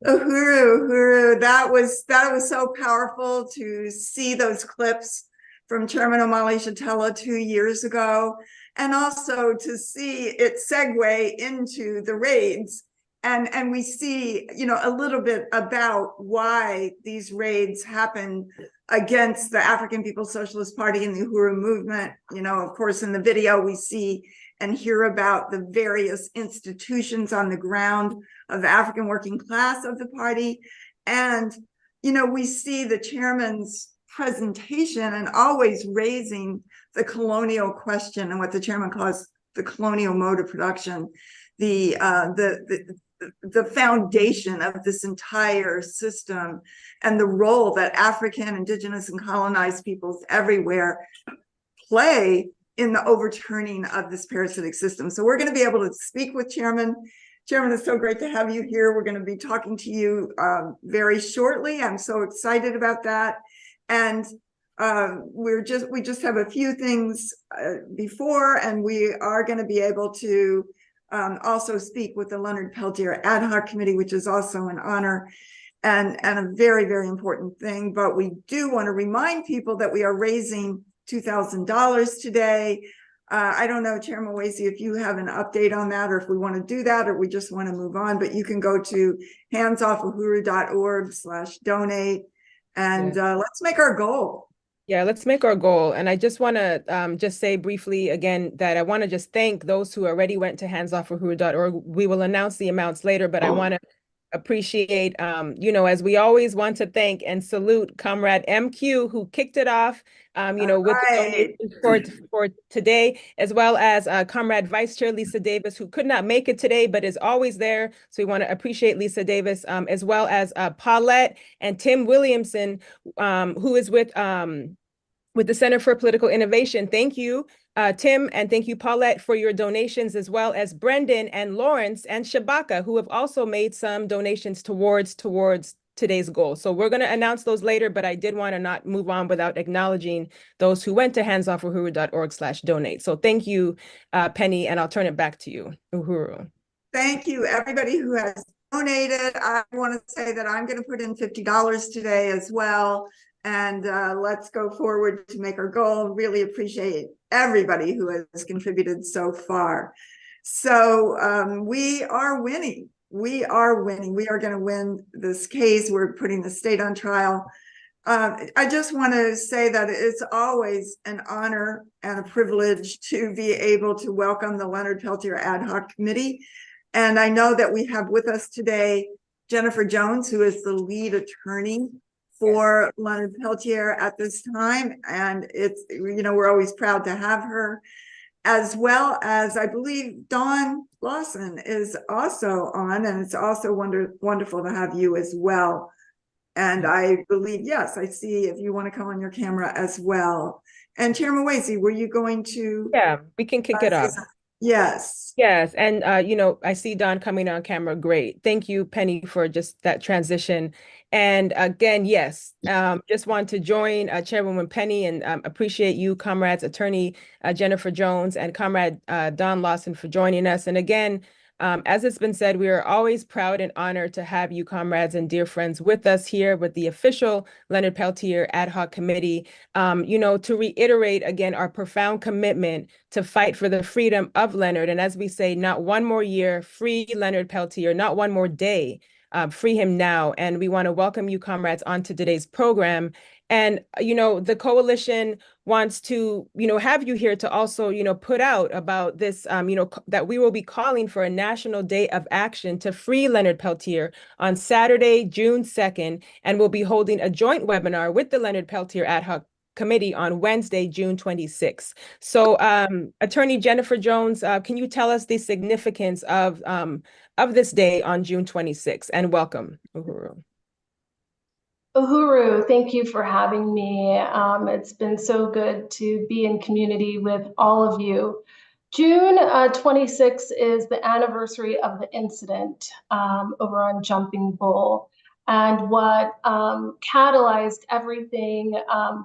Uhuru, that was so powerful to see those clips from Chairman Omali Yeshitela 2 years ago, and also to see it segue into the raids. And we see, you know, a little bit about why these raids happen against the African People's Socialist Party and the Uhuru movement. You know, of course, in the video, we see and hear about the various institutions on the ground of the African working class of the party. And, you know, we see the chairman's presentation and always raising the colonial question and what the chairman calls the colonial mode of production, the foundation of this entire system, and the role that African, indigenous, and colonized peoples everywhere play in the overturning of this parasitic system. So we're going to be able to speak with Chairman. Chairman, it's so great to have you here. We're going to be talking to you very shortly. I'm so excited about that. And we just have a few things before, and we are going to be able to also speak with the Leonard Peltier Adhoc Committee, which is also an honor and a very, very important thing. But we do want to remind people that we are raising $2,000 today. I don't know, Chairman Wasey, if you have an update on that, or if we want to do that, or we just want to move on, but you can go to handsoffuhuru.org/donate, and let's make our goal. Yeah, let's make our goal. And I just want to just say briefly again that I want to just thank those who already went to handsoffuhuru.org. We will announce the amounts later, but I want to appreciate, you know, as we always want to thank and salute Comrade MQ, who kicked it off, you know, with the donation for today, as well as Comrade Vice Chair Lisa Davis, who could not make it today, but is always there. So we want to appreciate Lisa Davis, as well as Paulette and Tim Williamson, who is with the Center for Political Innovation. Thank you, Tim, and thank you, Paulette, for your donations, as well as Brendan and Lawrence and Shabaka, who have also made some donations towards today's goal. So we're going to announce those later, but I did want to not move on without acknowledging those who went to handsoffuhuru.org/donate. So thank you, Penny, and I'll turn it back to you, Uhuru. Thank you, everybody who has donated. I want to say that I'm going to put in $50 today as well. And let's go forward to make our goal. Really appreciate everybody who has contributed so far. So we are winning. We are winning. We are going to win this case. We're putting the state on trial. I just want to say that it's always an honor and a privilege to be able to welcome the Leonard Peltier Adhoc Committee. And I know that we have with us today Jennifer Jones, who is the lead attorney for Leonard Peltier at this time. And it's, you know, we're always proud to have her, as well as I believe Dawn Lawson is also on, and it's also wonderful to have you as well. And I believe, yes, I see if you want to come on your camera as well. And Chairman Wasey, were you going to? Yeah, we can kick it off. Yes. Yes. And, you know, I see Don coming on camera. Great. Thank you, Penny, for just that transition. And again, yes, just want to join Chairwoman Penny and appreciate you, comrades, Attorney Jennifer Jones and Comrade Don Lawson for joining us. And again, As it's been said, we are always proud and honored to have you, comrades and dear friends, with us here with the official Leonard Peltier Adhoc Committee, to reiterate again our profound commitment to fight for the freedom of Leonard. And as we say, not one more year, free Leonard Peltier, not one more day. Free him now. And we want to welcome you, comrades, onto today's program. And, the coalition wants to, have you here to also, put out about this, that we will be calling for a national day of action to free Leonard Peltier on Saturday, June 2nd, and we'll be holding a joint webinar with the Leonard Peltier Ad Hoc Committee on Wednesday, June 26th. So, Attorney Jennifer Jones, can you tell us the significance of this day on June 26th? And welcome, Uhuru. Uhuru, thank you for having me. It's been so good to be in community with all of you. June 26th is the anniversary of the incident over on Jumping Bull, and what catalyzed everything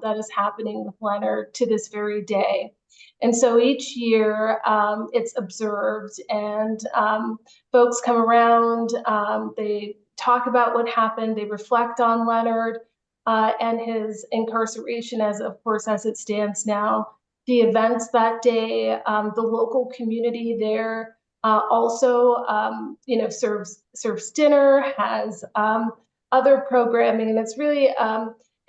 that is happening with Leonard to this very day. And so each year it's observed, and folks come around, they talk about what happened, they reflect on Leonard and his incarceration as it stands now, the events that day, the local community there also, serves dinner, has other programming, and it's really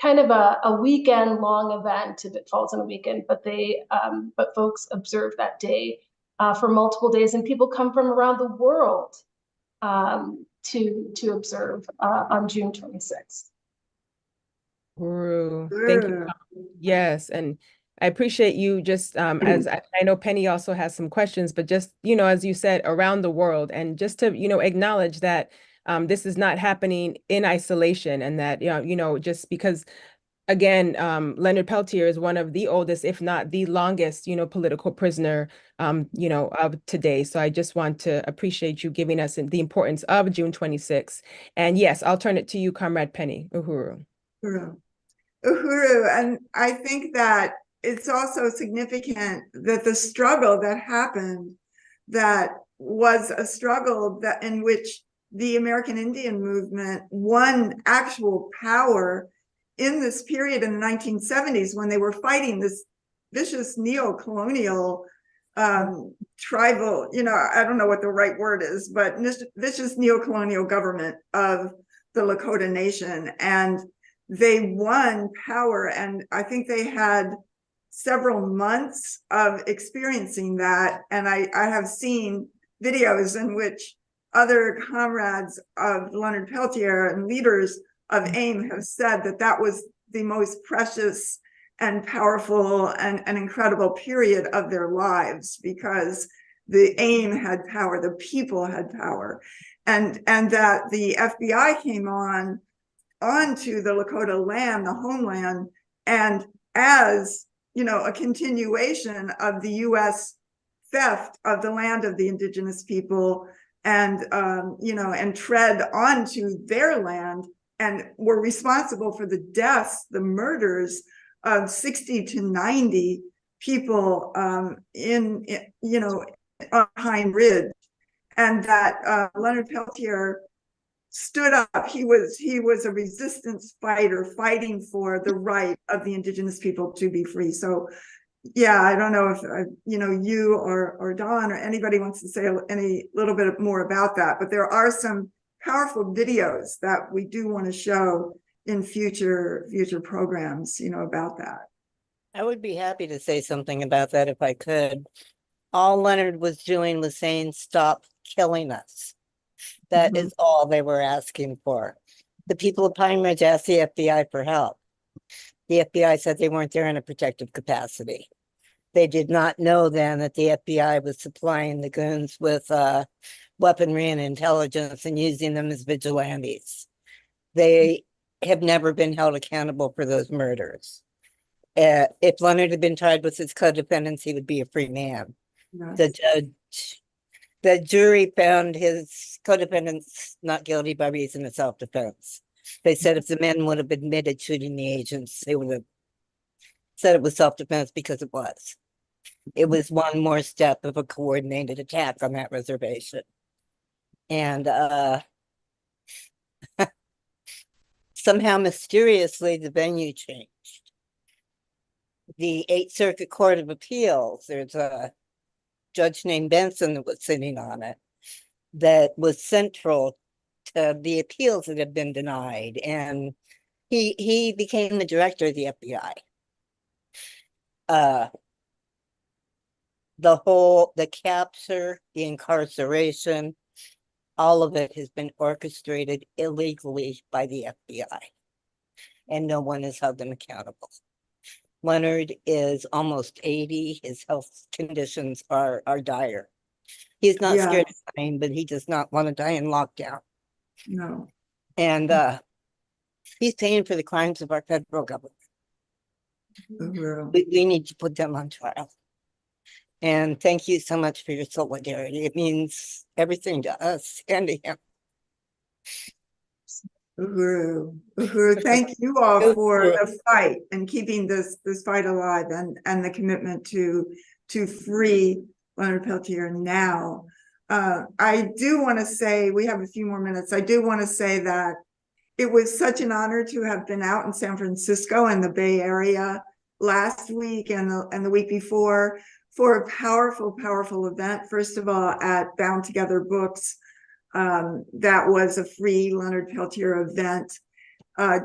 kind of a weekend-long event if it falls on a weekend. But folks observe that day for multiple days, and people come from around the world to observe on June 26th. Thank you. Yes, and I appreciate you just as I know Penny also has some questions, but just, as you said, around the world, and just to, acknowledge that this is not happening in isolation, and that, just because, again, Leonard Peltier is one of the oldest, if not the longest, political prisoner, of today. So I just want to appreciate you giving us the importance of June 26th. And yes, I'll turn it to you, Comrade Penny. Uhuru. Uhuru, and I think that it's also significant that the struggle that happened, that was a struggle that in which the American Indian movement won actual power in this period in the 1970s, when they were fighting this vicious neo-colonial tribal, I don't know what the right word is, but vicious neo-colonial government of the Lakota Nation. And they won power, and I think they had several months of experiencing that. And I have seen videos in which other comrades of Leonard Peltier and leaders of AIM have said that that was the most precious and powerful and incredible period of their lives, because the AIM had power, the people had power, and that the FBI came onto the Lakota land, the homeland, and as a continuation of the U.S. theft of the land of the indigenous people, and and tread onto their land, and were responsible for the deaths, the murders of 60 to 90 people on Pine Ridge. And that Leonard Peltier stood up. He was a resistance fighter, fighting for the right of the indigenous people to be free. So yeah, I don't know if you or Don or anybody wants to say any little bit more about that, but there are some powerful videos that we do want to show in future programs, about that. I would be happy to say something about that if I could. All Leonard was doing was saying, stop killing us. That is all they were asking for. The people of Pine Ridge asked the FBI for help. The FBI said they weren't there in a protective capacity. They did not know then that the FBI was supplying the goons with weaponry and intelligence and using them as vigilantes. They have never been held accountable for those murders. If Leonard had been tried with his co-defendants, he would be a free man. Yes. The jury found his co-defendants not guilty by reason of self-defense. They said if the men would have admitted shooting the agents, they would have said it was self-defense, because it was. It was one more step of a coordinated attack on that reservation. And somehow mysteriously the venue changed. The Eighth Circuit Court of Appeals, there's a judge named Benson that was sitting on it, that was central to the appeals that had been denied. And he became the director of the FBI. The capture, the incarceration, all of it has been orchestrated illegally by the FBI. And no one has held them accountable. Leonard is almost 80. His health conditions are dire. He's not scared of dying, but he does not want to die in lockdown. No. And he's paying for the crimes of our federal government. We need to put them on trial. And thank you so much for your solidarity. It means everything to us and to him. Uhuru, thank you all for the fight and keeping this fight alive and the commitment to free Leonard Peltier now. I do want to say, we have a few more minutes. I do want to say that it was such an honor to have been out in San Francisco and the Bay Area last week and the week before for a powerful event. First of all, at Bound Together Books, that was a free Leonard Peltier event.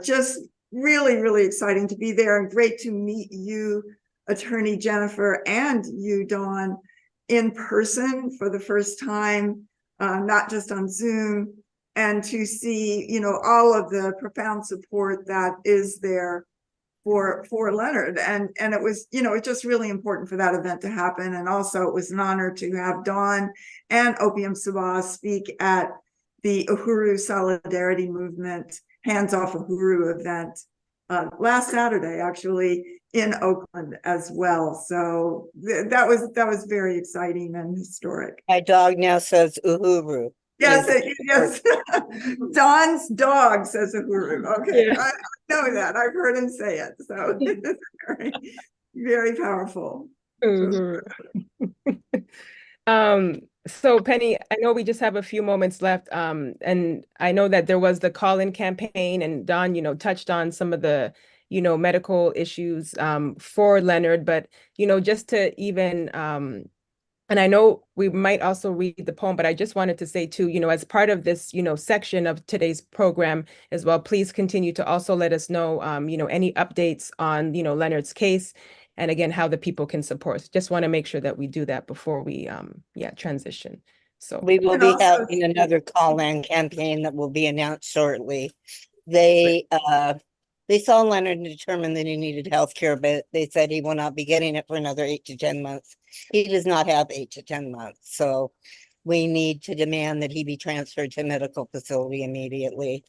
Just really exciting to be there, and great to meet you, Attorney Jennifer, and you, Dawn, in person for the first time, not just on Zoom, and to see, all of the profound support that is there for Leonard. And it was, it's just really important for that event to happen. And also it was an honor to have Dawn and Opium Sabah speak at the Uhuru Solidarity Movement Hands Off Uhuru event last Saturday, actually, in Oakland as well. So that was very exciting and historic. My dog now says Uhuru. Yes. Don's dog says Uhuru. Okay, yeah. I know that. I've heard him say it. So it's very powerful. So Penny, I know we just have a few moments left. And I know that there was the call-in campaign, and Don, touched on some of the, medical issues for Leonard, but, just to even, and I know we might also read the poem, but I just wanted to say too, as part of this, section of today's program as well, please continue to also let us know, any updates on, Leonard's case, and again, how the people can support. Just want to make sure that we do that before we, transition. So we will be having another call-in campaign that will be announced shortly. They saw Leonard and determined that he needed health care, but they said he will not be getting it for another 8 to 10 months. He does not have 8 to 10 months. So we need to demand that he be transferred to a medical facility immediately.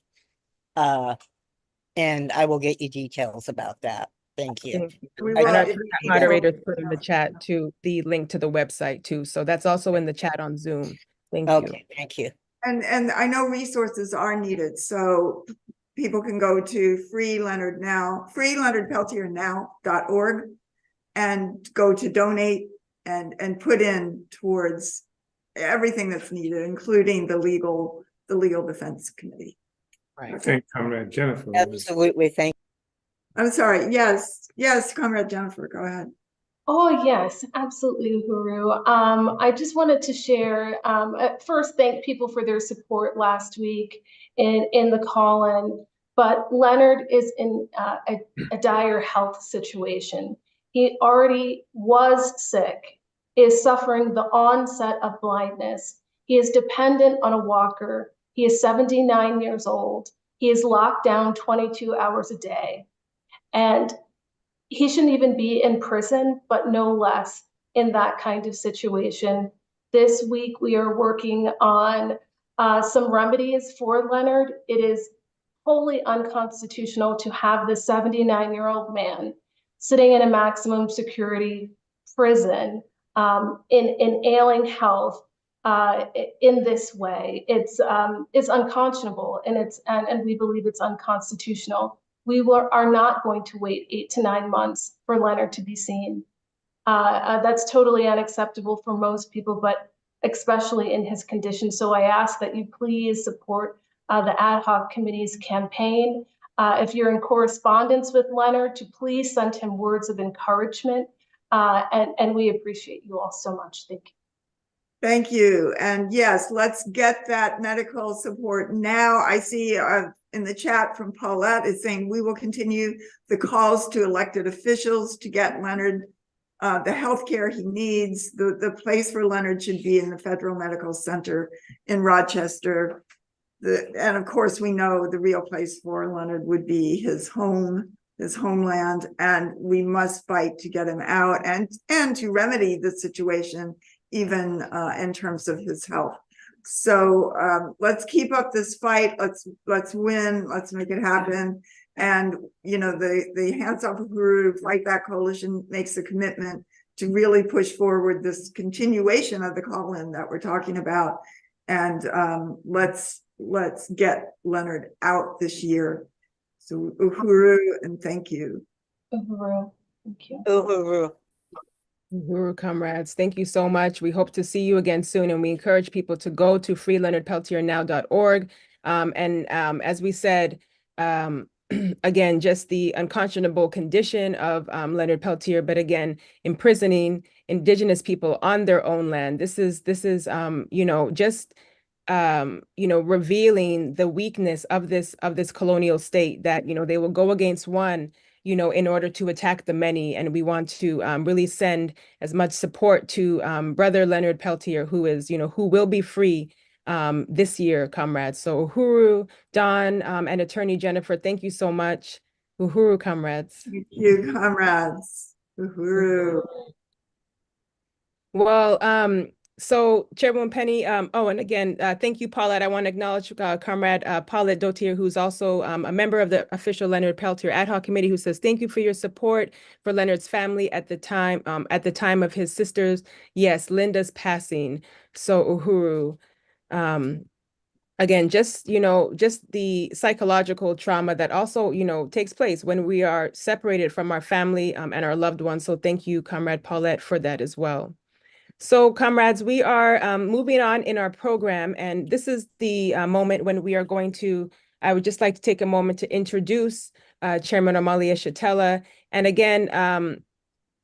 And I will get you details about that. Thank you. Moderators put in the chat too, the link to the website too. So that's also in the chat on Zoom. Thank you. Okay, thank you. And I know resources are needed. So people can go to freeleonardpeltiernow.org and go to donate and put in towards everything that's needed, including the legal defense committee. Right. I think Comrade Jennifer. Absolutely. Thank you. I'm sorry. Yes, Comrade Jennifer, go ahead. Oh, yes, absolutely, Uhuru. I just wanted to share, at first, thank people for their support last week in the call-in. But Leonard is in a dire health situation. He already was sick, is suffering the onset of blindness. He is dependent on a walker. He is 79 years old. He is locked down 22 hours a day. And he shouldn't even be in prison, but no less in that kind of situation. This week, we are working on some remedies for Leonard. It is wholly unconstitutional to have this 79-year-old man sitting in a maximum security prison in ailing health in this way. It's unconscionable, and we believe it's unconstitutional. We are not going to wait 8 to 9 months for Leonard to be seen. That's totally unacceptable for most people, but especially in his condition. So I ask that you please support the ad hoc committee's campaign. If you're in correspondence with Leonard, to please send him words of encouragement. And we appreciate you all so much. Thank you. Thank you. And yes, let's get that medical support now. I see in the chat from Paulette is saying we will continue the calls to elected officials to get Leonard the health care he needs. The place for Leonard should be in the Federal Medical Center in Rochester. And of course, we know the real place for Leonard would be his home, his homeland, and we must fight to get him out and to remedy the situation, even in terms of his health. So let's keep up this fight. Let's win. Let's make it happen. And you know, the Hands Off Uhuru Fightback Coalition makes a commitment to really push forward this continuation of the call-in that we're talking about. And let's get Leonard out this year. So Uhuru, and thank you. Uhuru, thank you. Uhuru. Uhuru comrades, thank you so much. We hope to see you again soon, and we encourage people to go to freeleonardpeltiernow.org. As we said, again, just the unconscionable condition of Leonard Peltier, but again, imprisoning Indigenous people on their own land. This is you know, just you know, revealing the weakness of this colonial state, that, you know, they will go against one, you know, in order to attack the many. And we want to really send as much support to brother Leonard Peltier, who is, you know, who will be free this year, comrades. So Uhuru, Don, and Attorney Jennifer, thank you so much. Uhuru, comrades. Thank you, comrades. Uhuru. Well, so Chairwoman Penny, oh, and again, thank you, Paulette. I want to acknowledge Comrade Paulette Dotier, who's also a member of the official Leonard Peltier Ad Hoc Committee, who says, thank you for your support for Leonard's family at the time of his sister's, yes, Linda's passing. So Uhuru, again, just, you know, just the psychological trauma that also, you know, takes place when we are separated from our family and our loved ones. So thank you, Comrade Paulette, for that as well. So comrades, we are moving on in our program, and this is the moment when we are going to, I would just like to take a moment to introduce Chairman Omali Yeshitela. And again,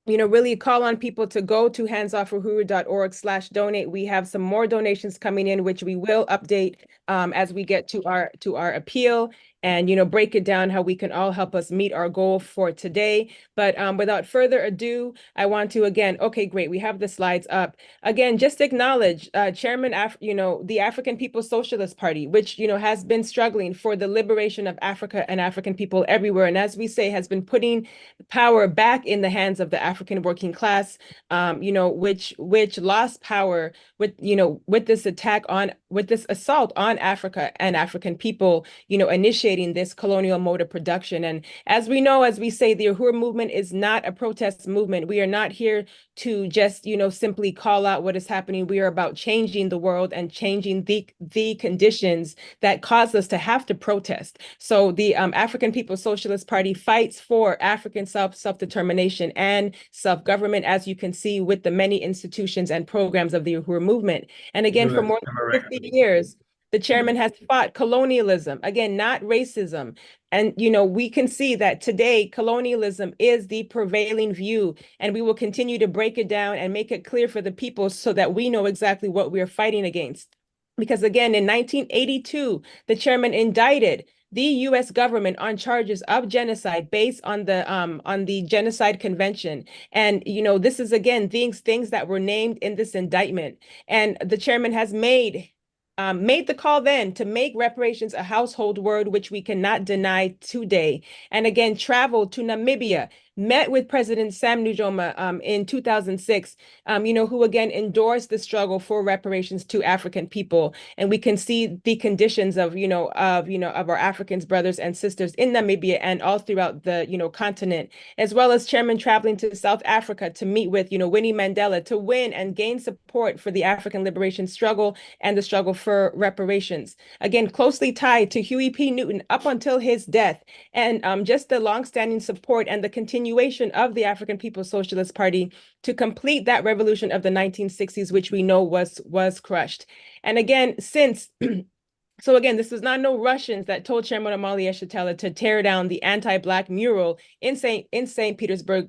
you know, really call on people to go to handsoffuhuru.org/donate. We have some more donations coming in, which we will update as we get to our appeal, and, you know, break it down how we can all help us meet our goal for today. But without further ado, I want to again, okay, great, we have the slides up. Again, just acknowledge Chairman, you know, the African People's Socialist Party, which, you know, has been struggling for the liberation of Africa and African people everywhere. And as we say, has been putting power back in the hands of the African working class, you know, which lost power with, you know, with this attack on, with this assault on Africa and African people, you know, initiating this colonial mode of production. And as we know, as we say, the Uhuru movement is not a protest movement. We are not here to just, you know, simply call out what is happening. We are about changing the world and changing the conditions that cause us to have to protest. So the African People's Socialist Party fights for African self-determination and self-government, as you can see with the many institutions and programs of the Uhuru movement. And again, for more than 50 years, the chairman has fought colonialism, again, not racism. And, you know, we can see that today colonialism is the prevailing view, and we will continue to break it down and make it clear for the people so that we know exactly what we are fighting against. Because again, in 1982, the chairman indicted the U.S. government on charges of genocide based on the Genocide Convention. And, you know, this is, again, things that were named in this indictment. And the chairman has made the call then to make reparations a household word, which we cannot deny today. And again, traveled to Namibia, met with President Sam Nujoma in 2006, you know, who again endorsed the struggle for reparations to African people. And we can see the conditions of our African brothers and sisters in Namibia and all throughout the, you know, continent, as well as chairman traveling to South Africa to meet with, you know, Winnie Mandela to win and gain support for the African liberation struggle and the struggle for reparations. Again, closely tied to Huey P. Newton up until his death, and just the longstanding support and the continued continuation of the African People's Socialist Party to complete that revolution of the 1960s, which we know was crushed. And again, so again, this was not no Russians that told Chairman Omali Yeshitela to tear down the anti-Black mural in St. Petersburg,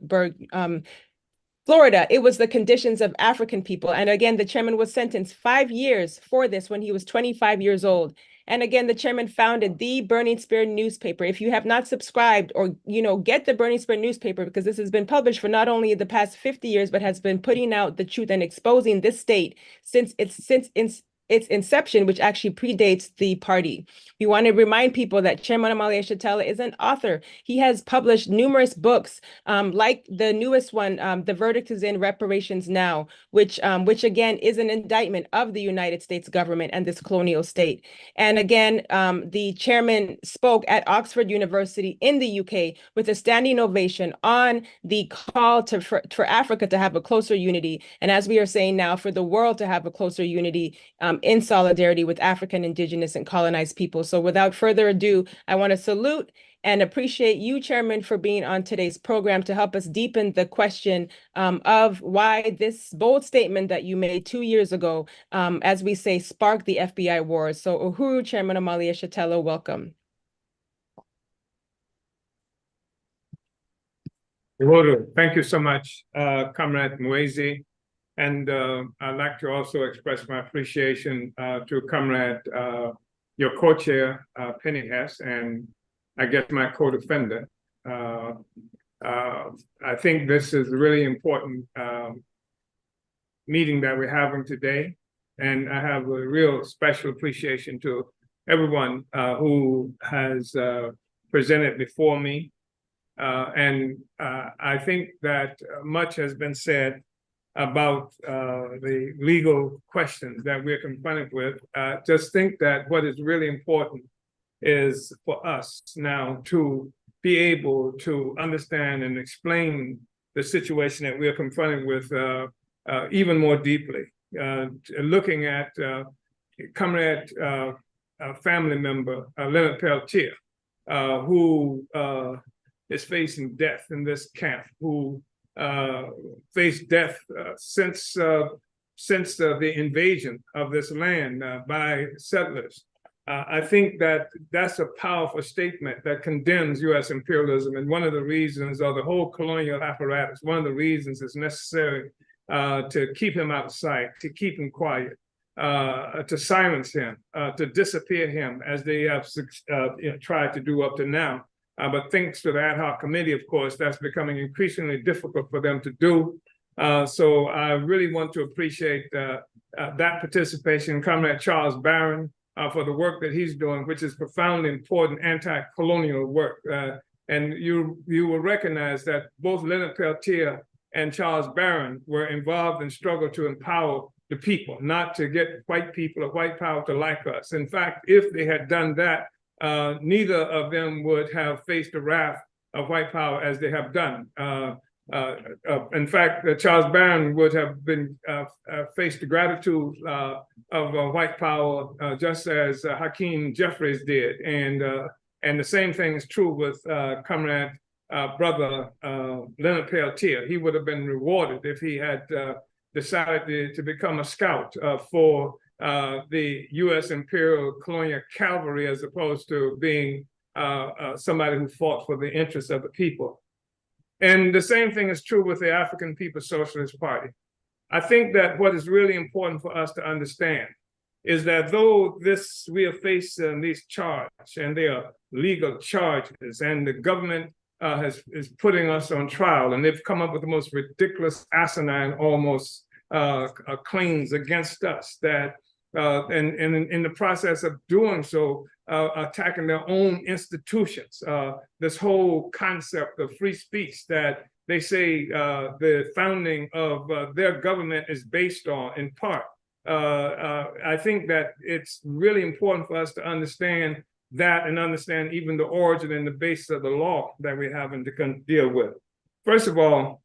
Florida. It was the conditions of African people. And again, the chairman was sentenced 5 years for this when he was 25 years old. And again, the chairman founded the Burning Spear newspaper. If you have not subscribed or, get the Burning Spear newspaper, because this has been published for not only the past 50 years, but has been putting out the truth and exposing this state since its inception, which actually predates the party. We want to remind people that Chairman Omali Yeshitela is an author. He has published numerous books, like the newest one, The Verdict is in, Reparations Now, which again is an indictment of the United States government and this colonial state. And again, the chairman spoke at Oxford University in the UK with a standing ovation on the call for Africa to have a closer unity. And as we are saying now, for the world to have a closer unity, in solidarity with African, indigenous, and colonized people. So without further ado, I want to salute and appreciate you, Chairman, for being on today's program to help us deepen the question of why this bold statement that you made 2 years ago, as we say, sparked the FBI wars. So Uhuru, Chairman Omali Yeshitela, welcome. Uhuru, thank you so much, Comrade Mwezi. And I'd like to also express my appreciation to Comrade, your co-chair, Penny Hess, and I guess my co-defender. I think this is a really important meeting that we're having today. And I have a real special appreciation to everyone who has presented before me. I think that much has been said about the legal questions that we're confronted with. Just think that what is really important is for us now to be able to understand and explain the situation that we're confronted with even more deeply. Looking at Comrade family member, Leonard Peltier, who is facing death in this camp, who faced death since the invasion of this land by settlers. I think that that's a powerful statement that condemns U.S. imperialism, and one of the reasons, or the whole colonial apparatus, one of the reasons it's necessary to keep him out of sight, to keep him quiet, to silence him, to disappear him, as they have tried to do up to now. But thanks to the Adhoc committee, of course, that's becoming increasingly difficult for them to do. So I really want to appreciate that participation, Comrade Charles Barron, for the work that he's doing, which is profoundly important anti-colonial work. And you will recognize that both Leonard Peltier and Charles Barron were involved in struggle to empower the people, not to get white people or white power to like us. In fact, if they had done that, neither of them would have faced the wrath of white power as they have done. In fact, Charles Barron would have been faced the gratitude of white power, just as Hakeem Jeffries did. And the same thing is true with Comrade brother Leonard Peltier. He would have been rewarded if he had decided to become a scout for the U.S. Imperial Colonial Cavalry, as opposed to being somebody who fought for the interests of the people. And the same thing is true with the African People's Socialist Party. I think that what is really important for us to understand is that though we are facing these charges, and they are legal charges, and the government is putting us on trial, and they've come up with the most ridiculous, asinine, almost claims against us, that and in the process of doing so, attacking their own institutions. This whole concept of free speech that they say the founding of their government is based on, in part. I think that it's really important for us to understand that, and understand even the origin and the basis of the law that we're having to deal with. First of all,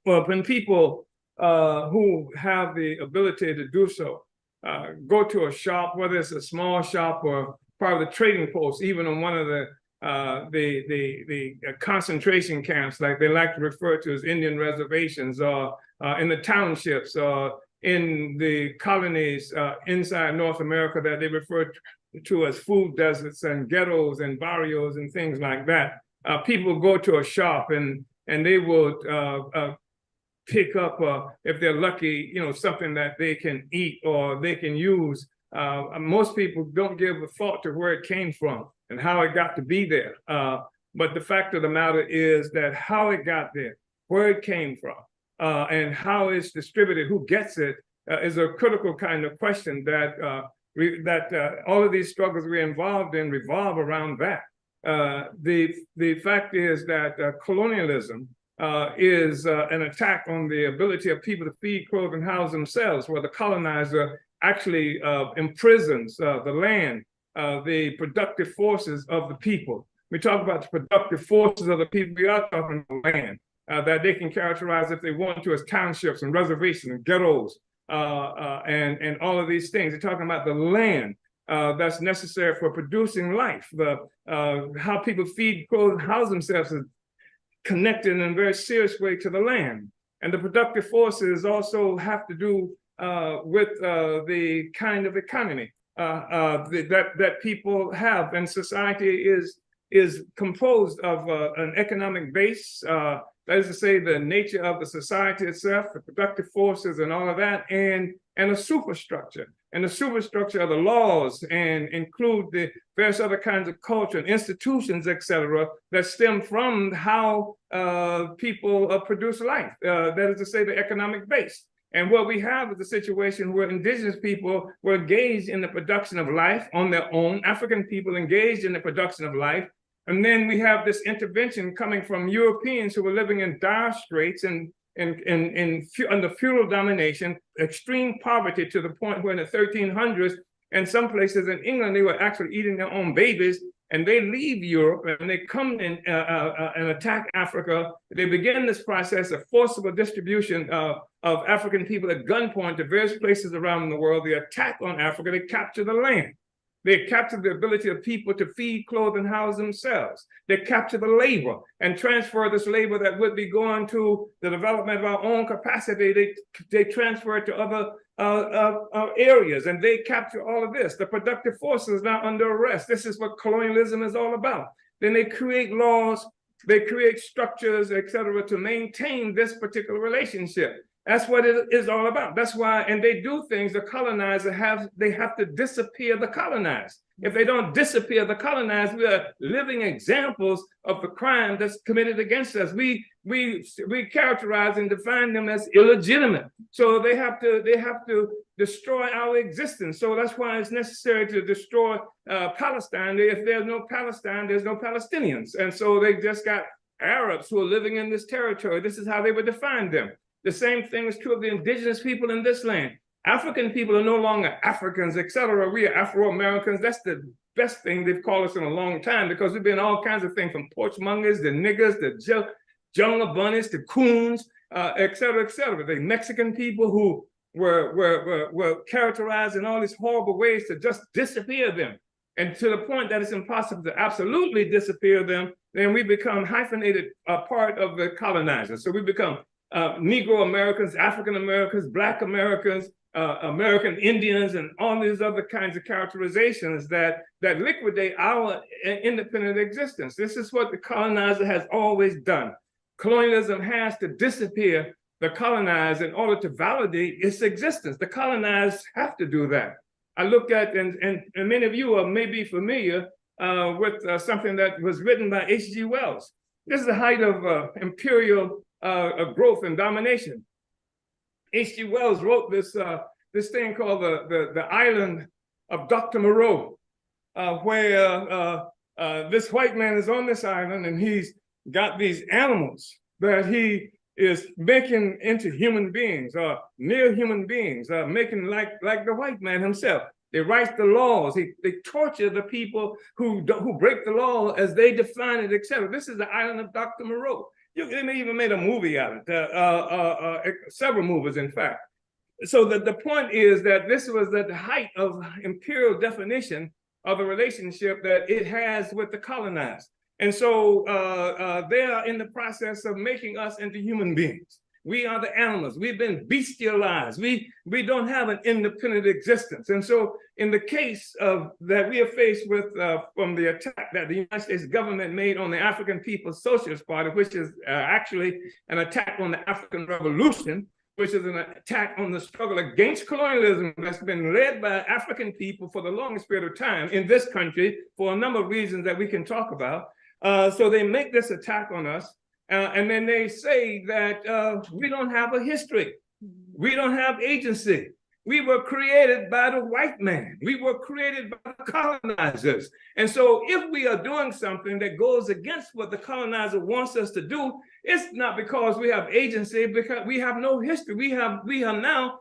well, when people who have the ability to do so go to a shop, whether it's a small shop or part of the trading post, even on one of the the concentration camps, like they like to refer to as Indian reservations, or in the townships, or in the colonies inside North America that they refer to as food deserts and ghettos and barrios and things like that. People go to a shop and they will pick up, if they're lucky, something that they can eat or they can use. Most people don't give a thought to where it came from and how it got to be there. But the fact of the matter is that how it got there, where it came from, and how it's distributed, who gets it, is a critical kind of question that all of these struggles we're involved in revolve around that. The fact is that colonialism is an attack on the ability of people to feed, clothe, and house themselves, where the colonizer actually imprisons the land, the productive forces of the people. We talk about the productive forces of the people, we are talking about land that they can characterize, if they want to, as townships and reservations and ghettos and all of these things. They're talking about the land that's necessary for producing life. How people feed, clothe, and house themselves is connected in a very serious way to the land. And the productive forces also have to do with the kind of economy that people have. And society is composed of an economic base, that is to say, the nature of the society itself, the productive forces and all of that, and a superstructure. And the superstructure of the laws and include the various other kinds of culture and institutions, et cetera, that stem from how people produce life. That is to say, the economic base. And what we have is a situation where indigenous people were engaged in the production of life on their own, African people engaged in the production of life. And then we have this intervention coming from Europeans who were living in dire straits and under feudal domination, extreme poverty, to the point where in the 1300s, and some places in England, they were actually eating their own babies, and they leave Europe and they come in and attack Africa. They begin this process of forcible distribution of African people at gunpoint to various places around the world. They attack on Africa, they capture the land. They capture the ability of people to feed, clothe, and house themselves. They capture the labor and transfer this labor that would be going to the development of our own capacity. They transfer it to other areas, and they capture all of this. The productive force is now under arrest. This is what colonialism is all about. Then they create laws, they create structures, et cetera, to maintain this particular relationship. That's what it is all about. That's why, and they do things, the colonizer have to disappear the colonized. If they don't disappear the colonized, we are living examples of the crime that's committed against us. We characterize and define them as illegitimate. So they have to destroy our existence. So that's why it's necessary to destroy Palestine. If there's no Palestine, there's no Palestinians. And so they just got Arabs who are living in this territory. This is how they would define them. The same thing is true of the indigenous people in this land. African people are no longer Africans, et cetera. We are Afro-Americans. That's the best thing they've called us in a long time, because we've been all kinds of things, from porchmongers, the niggers, the jungle bunnies, the coons, et cetera, et cetera. The Mexican people who were characterized in all these horrible ways to just disappear them. And to the point that it's impossible to absolutely disappear them, then we become hyphenated part of the colonizers. So we become Negro Americans, African Americans, Black Americans, American Indians, and all these other kinds of characterizations that liquidate our independent existence. This is what the colonizer has always done. Colonialism has to disappear the colonized in order to validate its existence. The colonized have to do that. I look at, and many of you are maybe familiar with something that was written by H.G. Wells. This is the height of imperial growth and domination. H.G. Wells wrote this thing called the Island of Dr. Moreau, where this white man is on this island and he's got these animals that he is making into human beings, near human beings, making like the white man himself. They write the laws. They torture the people who break the law as they define it, etc. This is the Island of Dr. Moreau. They may even made a movie out of it, several movies, in fact. So the point is that this was at the height of imperial definition, of the relationship that it has with the colonized. And so they are in the process of making us into human beings. We are the animals. We've been bestialized. We don't have an independent existence. And so in the case of that we are faced with from the attack that the United States government made on the African People's Socialist Party, which is actually an attack on the African Revolution, which is an attack on the struggle against colonialism that's been led by African people for the longest period of time in this country for a number of reasons that we can talk about. So they make this attack on us. And then they say that we don't have a history. We don't have agency. We were created by the white man. We were created by the colonizers. And so if we are doing something that goes against what the colonizer wants us to do, it's not because we have agency, because we have no history. We are now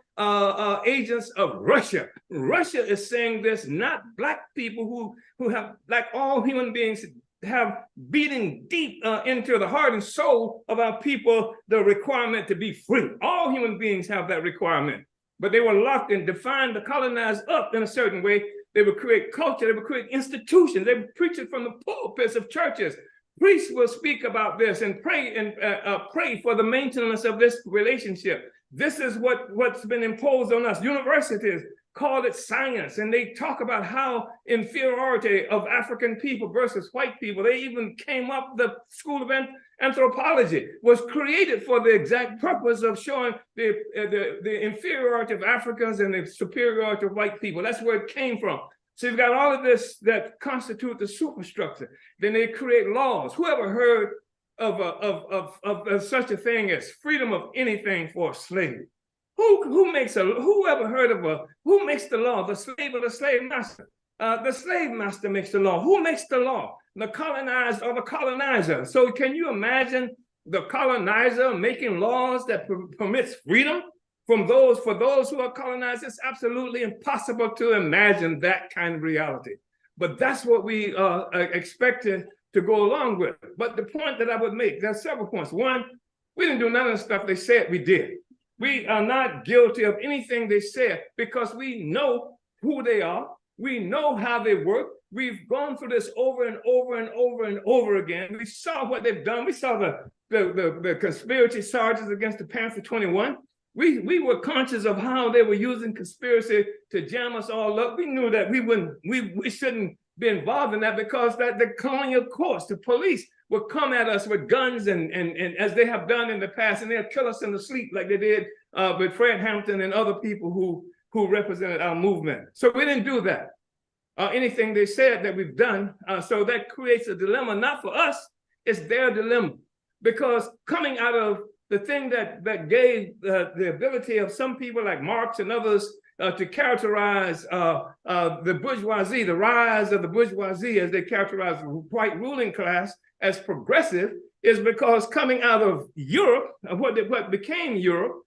agents of Russia. Russia is saying this, not Black people who have, like all human beings, have beating deep into the heart and soul of our people the requirement to be free. All human beings have that requirement, but they were locked and defined the colonized up in a certain way. They would create culture, they would create institutions, they would preach it from the pulpits of churches. Priests will speak about this and pray for the maintenance of this relationship. This is what's been imposed on us. Universities call it science, and they talk about how inferiority of African people versus white people. They even came up, the School of Anthropology was created for the exact purpose of showing the inferiority of Africans and the superiority of white people. That's where it came from. So you've got all of this that constitute the superstructure. Then they create laws. Whoever heard of such a thing as freedom of anything for a slave? Who makes the law? The slave or the slave master? The slave master makes the law. Who makes the law? The colonized or the colonizer? So can you imagine the colonizer making laws that permits freedom for those who are colonized? It's absolutely impossible to imagine that kind of reality. But that's what we expected to go along with. But the point that I would make, there's several points. One, we didn't do none of the stuff they said we did. We are not guilty of anything they said because we know who they are. We know how they work. We've gone through this over and over and over and over again. We saw what they've done. We saw the conspiracy charges against the Panther 21. We were conscious of how they were using conspiracy to jam us all up. We knew that we shouldn't be involved in that because that the colonial courts, the police, would come at us with guns and as they have done in the past, and they'll kill us in the sleep like they did with Fred Hampton and other people who represented our movement. So we didn't do that. Anything they said that we've done. So that creates a dilemma, not for us, it's their dilemma. Because coming out of the thing that gave the ability of some people like Marx and others to characterize the bourgeoisie, the rise of the bourgeoisie as they characterize the white ruling class as progressive, is because coming out of Europe, what became Europe,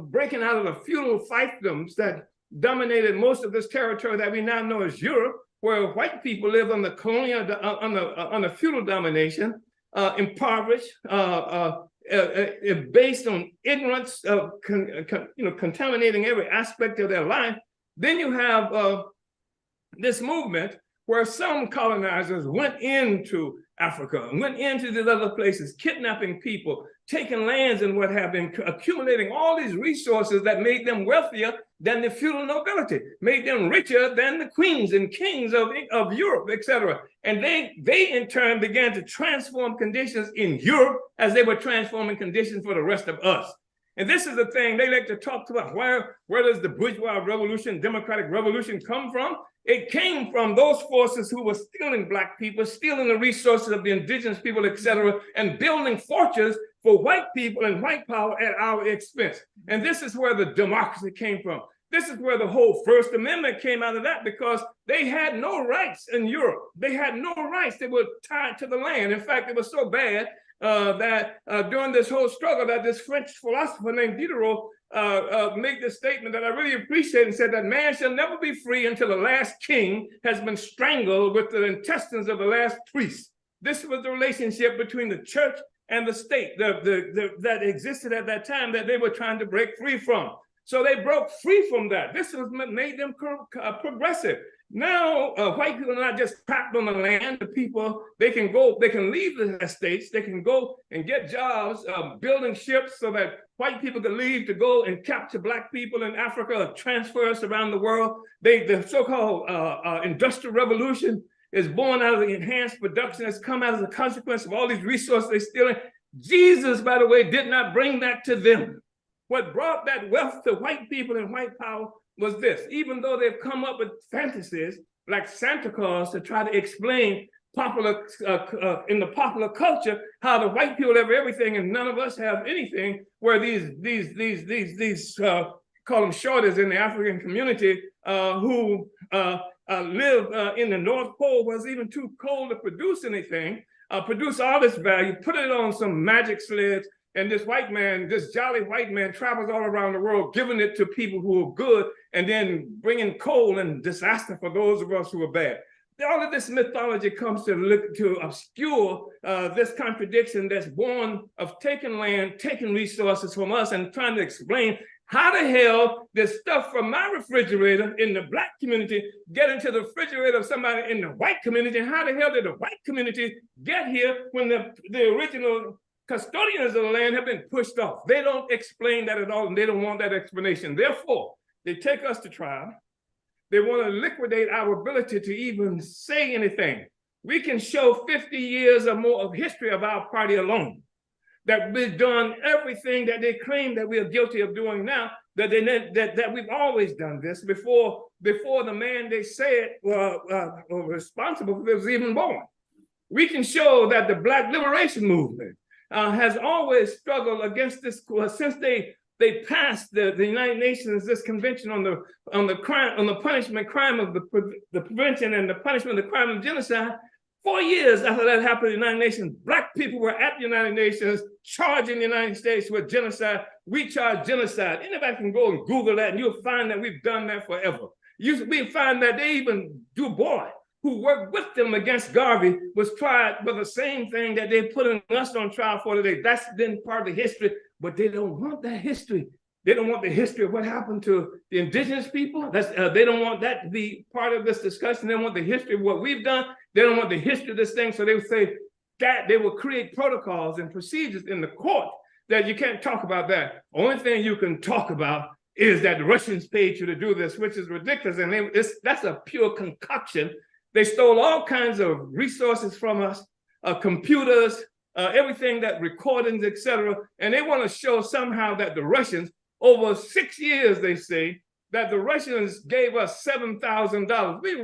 breaking out of the feudal fiefdoms that dominated most of this territory that we now know as Europe, where white people lived on the colonial, on the feudal domination, impoverished, based on ignorance, contaminating every aspect of their life. Then you have this movement where some colonizers went into Africa and went into these other places, kidnapping people, taking lands and what have been, accumulating all these resources that made them wealthier than the feudal nobility, made them richer than the queens and kings of Europe, etc. And they in turn began to transform conditions in Europe as they were transforming conditions for the rest of us. And this is the thing they like to talk about. Where does the bourgeois revolution, democratic revolution come from? It came from those forces who were stealing Black people, stealing the resources of the indigenous people, etc., and building fortunes for white people and white power at our expense. And this is where the democracy came from. This is where the whole First Amendment came out of that, because they had no rights in Europe. They had no rights. They were tied to the land. In fact, it was so bad that during this whole struggle that this French philosopher named Diderot made this statement that I really appreciate, and said that man shall never be free until the last king has been strangled with the intestines of the last priest. This was the relationship between the church and the state that existed at that time that they were trying to break free from. So they broke free from that. This was made them progressive. Now, white people are not just trapped on the land. The people, they can leave the estates. They can go and get jobs building ships so that white people can leave to go and capture black people in Africa or transfer us around the world. The so-called industrial revolution is born out of the enhanced production that's come as a consequence of all these resources they're stealing. Jesus, by the way, did not bring that to them. What brought that wealth to white people and white power was this. Even though they've come up with fantasies like Santa Claus to try to explain in the popular culture how the white people have everything and none of us have anything, where these call them shorties in the African community who live in the North Pole, where it's even too cold to produce anything, produce all this value, put it on some magic sleds, and this white man, this jolly white man, travels all around the world, giving it to people who are good, and then bringing coal and disaster for those of us who are bad. All of this mythology comes to obscure this contradiction that's born of taking land, taking resources from us, and trying to explain how the hell did stuff from my refrigerator in the black community get into the refrigerator of somebody in the white community? And how the hell did the white community get here when the original custodians of the land have been pushed off? They don't explain that at all, and they don't want that explanation. Therefore, they take us to trial. They want to liquidate our ability to even say anything. We can show 50 years or more of history of our party alone, that we've done everything that they claim that we are guilty of doing now, that we've always done this before the man they said was responsible for this was even born. We can show that the Black Liberation Movement has always struggled against this since they passed the United Nations, this convention on the crime of the prevention and the punishment of the crime of genocide. 4 years after that happened in the United Nations, black people were at the United Nations charging the United States with genocide. We charge genocide. Anybody can go and Google that, and you'll find that we've done that forever. We find that they even Du Bois, who worked with them against Garvey, was tried for the same thing that they put us on trial for today. That's been part of the history, but they don't want that history. They don't want the history of what happened to the indigenous people. They don't want that to be part of this discussion. They want the history of what we've done. They don't want the history of this thing. So they would say that they will create protocols and procedures in the court that you can't talk about that. Only thing you can talk about is that the Russians paid you to do this, which is ridiculous. And that's a pure concoction. They stole all kinds of resources from us, computers, everything that recordings, etc. And they want to show somehow that the Russians, over 6 years, they say, that the Russians gave us $7,000. We're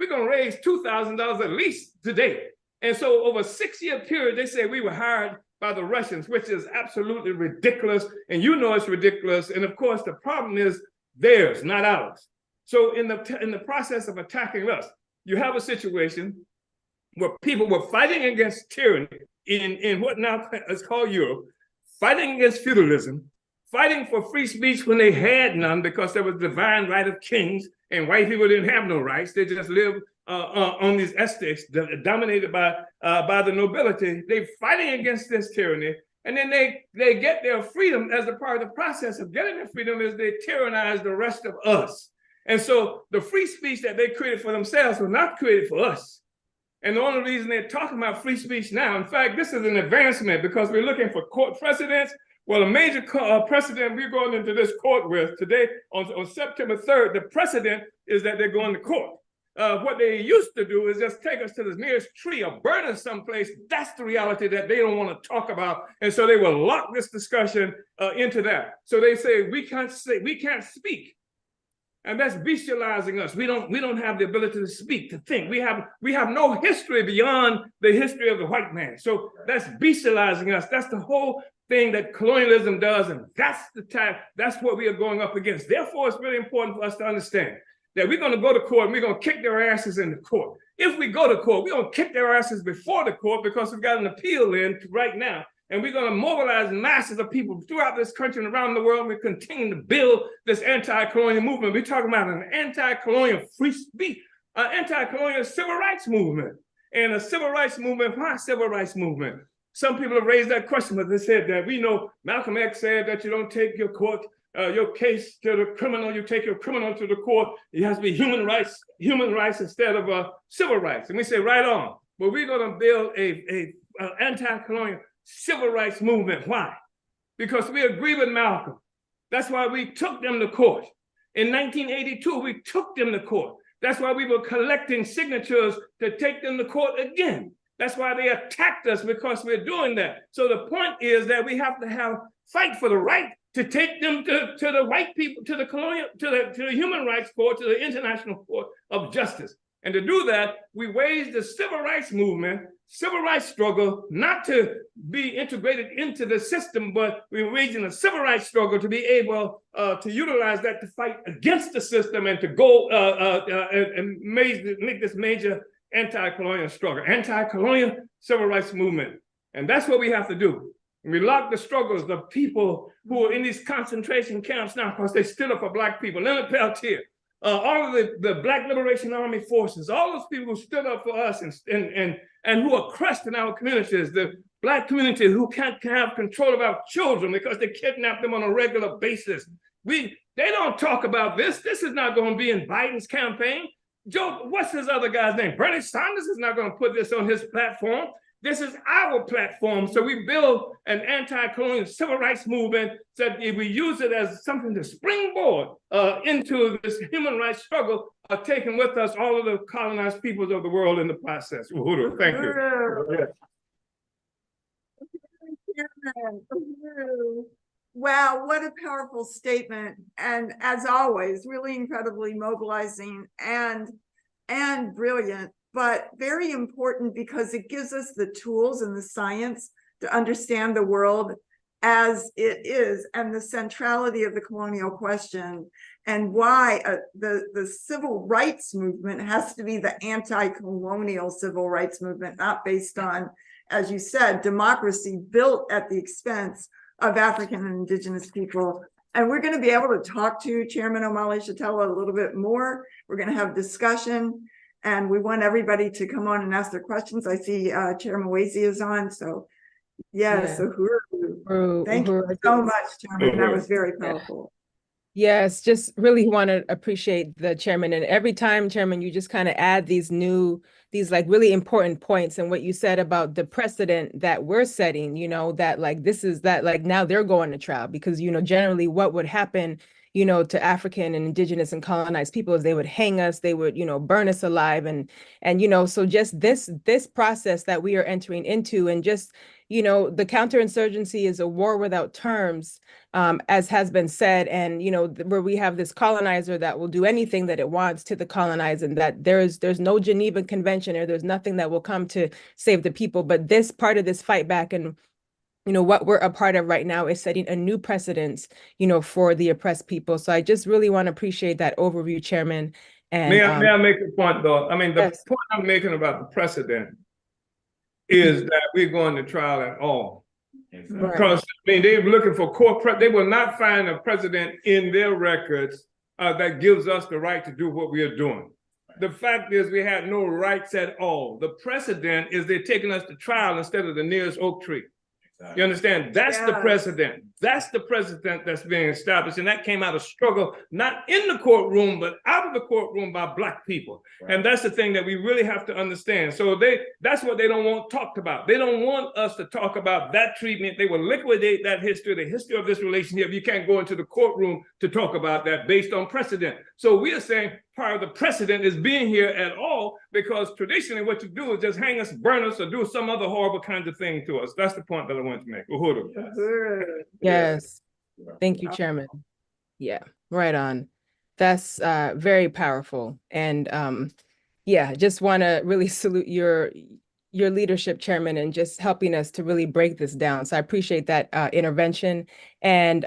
going to raise $2,000 at least today. And so over a 6-year period, they say we were hired by the Russians, which is absolutely ridiculous. And you know it's ridiculous. And of course, the problem is theirs, not ours. So in the process of attacking us, you have a situation where people were fighting against tyranny in what now is called Europe, fighting against feudalism, fighting for free speech when they had none because there was divine right of kings and white people didn't have no rights. They just lived on these estates dominated by the nobility. They're fighting against this tyranny. And then they get their freedom. As a part of the process of getting their freedom is they tyrannize the rest of us. And so the free speech that they created for themselves was not created for us. And the only reason they're talking about free speech now, in fact, this is an advancement because we're looking for court precedents. Well, a major precedent we're going into this court with today on September 3rd, the precedent is that they're going to court. What they used to do is just take us to the nearest tree or burn us someplace. That's the reality that they don't want to talk about. And so they will lock this discussion into that. So they say, we can't speak. And that's bestializing us. We don't have the ability to speak, to think. We have no history beyond the history of the white man. So that's bestializing us. That's the whole thing that colonialism does, and that's what we are going up against. Therefore, it's really important for us to understand that we're going to go to court and we're going to kick their asses in the court. If we go to court, we're going to kick their asses before the court because we've got an appeal in right now. And we're going to mobilize masses of people throughout this country and around the world. We continue to build this anti-colonial movement. We're talking about an anti-colonial free speech, an anti-colonial civil rights movement. And a civil rights movement, why civil rights movement? Some people have raised that question, but they said that we know Malcolm X said that you don't take your court your case to the criminal, you take your criminal to the court, it has to be human rights instead of civil rights. And we say, right on. But we're going to build a anti-colonial civil rights movement. Why? Because we agree with Malcolm. That's why we took them to court. In 1982, we took them to court. That's why we were collecting signatures to take them to court again. That's why they attacked us, because we're doing that. So the point is that we have to fight for the right to take them to the white people, to the Human Rights Court, to the International Court of Justice. And to do that, we waged the civil rights movement, civil rights struggle, not to be integrated into the system, but we were waging a civil rights struggle to be able to utilize that to fight against the system and to go and make this major anti-colonial struggle, anti-colonial civil rights movement. And that's what we have to do. We lock the struggles of people who are in these concentration camps now because they stood up for Black people. Leonard Peltier, all of the Black Liberation Army forces, all those people who stood up for us and who are crushed in our communities, the Black community who can't have control of our children because they kidnap them on a regular basis. They don't talk about this. This is not going to be in Biden's campaign. Joe, what's his other guy's name? Bernie Sanders is not going to put this on his platform. This is our platform. So we build an anti-colonial civil rights movement that we use it as something to springboard into this human rights struggle, taking with us all of the colonized peoples of the world in the process. Uhuru, thank you. Wow, what a powerful statement. And as always, really incredibly mobilizing and brilliant, but very important because it gives us the tools and the science to understand the world as it is and the centrality of the colonial question and why the civil rights movement has to be the anti-colonial civil rights movement, not based on, as you said, democracy built at the expense of African and Indigenous people. And we're going to be able to talk to Chairman Omali Yeshitela a little bit more. We're going to have discussion, and we want everybody to come on and ask their questions. I see Chair Mwezi is on, so yes, Uhuru. Thank you so much, Chairman. That was very powerful. Yes, just really want to appreciate the chairman. And every time, Chairman, you just kind of add these like really important points. And what you said about the precedent that we're setting, that like this is that like now they're going to trial because, generally what would happen, to African and Indigenous and colonized people is they would hang us, they would, burn us alive. And so just this process that we are entering into and just, the counterinsurgency is a war without terms, as has been said, and where we have this colonizer that will do anything that it wants to the colonized, and that there's no Geneva Convention or there's nothing that will come to save the people. But this part of this fight back and what we're a part of right now is setting a new precedence, for the oppressed people. So I just really want to appreciate that overview, Chairman. And may I make a point though? I mean, the point I'm making about the precedent is that we're going to trial at all. Right. Because they're looking for they will not find a precedent in their records that gives us the right to do what we are doing. The fact is we had no rights at all. The precedent is they're taking us to trial instead of the nearest oak tree. You understand? That's the precedent. That's the precedent that's being established. And that came out of struggle, not in the courtroom, but out of the courtroom by Black people. Right. And that's the thing that we really have to understand. So that's what they don't want talked about. They don't want us to talk about that treatment. They will liquidate that history, the history of this relationship. You can't go into the courtroom to talk about that based on precedent. So we are saying part of the precedent is being here at all, because traditionally what you do is just hang us, burn us, or do some other horrible kinds of thing to us. That's the point that I want to make. Uhuru. Yes. Thank you, Chairman. Yeah, right on. That's very powerful. And just want to really salute your leadership, Chairman, and just helping us to really break this down. So I appreciate that intervention. And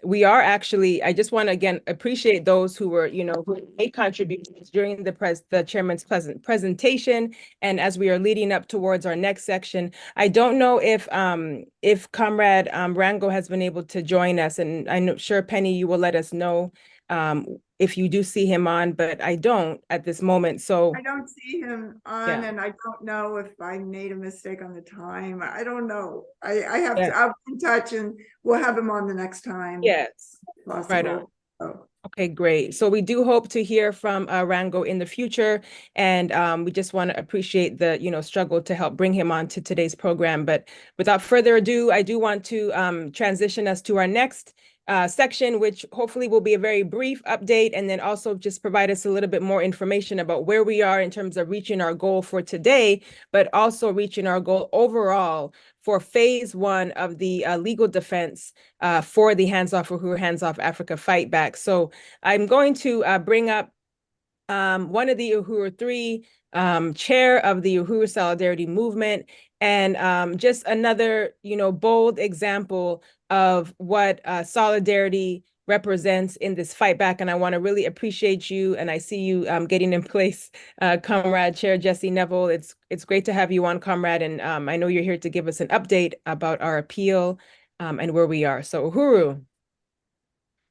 we are actually, I just want to again appreciate those who were, who made contributions during the chairman's presentation. And as we are leading up towards our next section, I don't know if Comrade Rango has been able to join us, and I'm sure Penny, you will let us know if you do see him on, but I don't at this moment. So I don't see him on, Yeah. and I don't know if I made a mistake on the time. I don't know. I have Yeah. to, I'll be in touch and we'll have him on the next time. yes, if possible. right on. So, Okay, great. So we do hope to hear from Rango in the future, and we just want to appreciate the struggle to help bring him on to today's program. But without further ado, I do want to transition us to our next section, which hopefully will be a very brief update, and then also just provide us a little bit more information about where we are in terms of reaching our goal for today, but also reaching our goal overall for phase 1 of the legal defense for the Hands Off Uhuru, Hands Off Africa Fight Back. So I'm going to bring up one of the Uhuru 3, chair of the Uhuru Solidarity Movement, and just another, bold example of what solidarity represents in this fight back. And I want to really appreciate you, and I see you getting in place, Comrade Chair Jesse Neville. It's great to have you on, Comrade, and I know you're here to give us an update about our appeal and where we are. So Uhuru.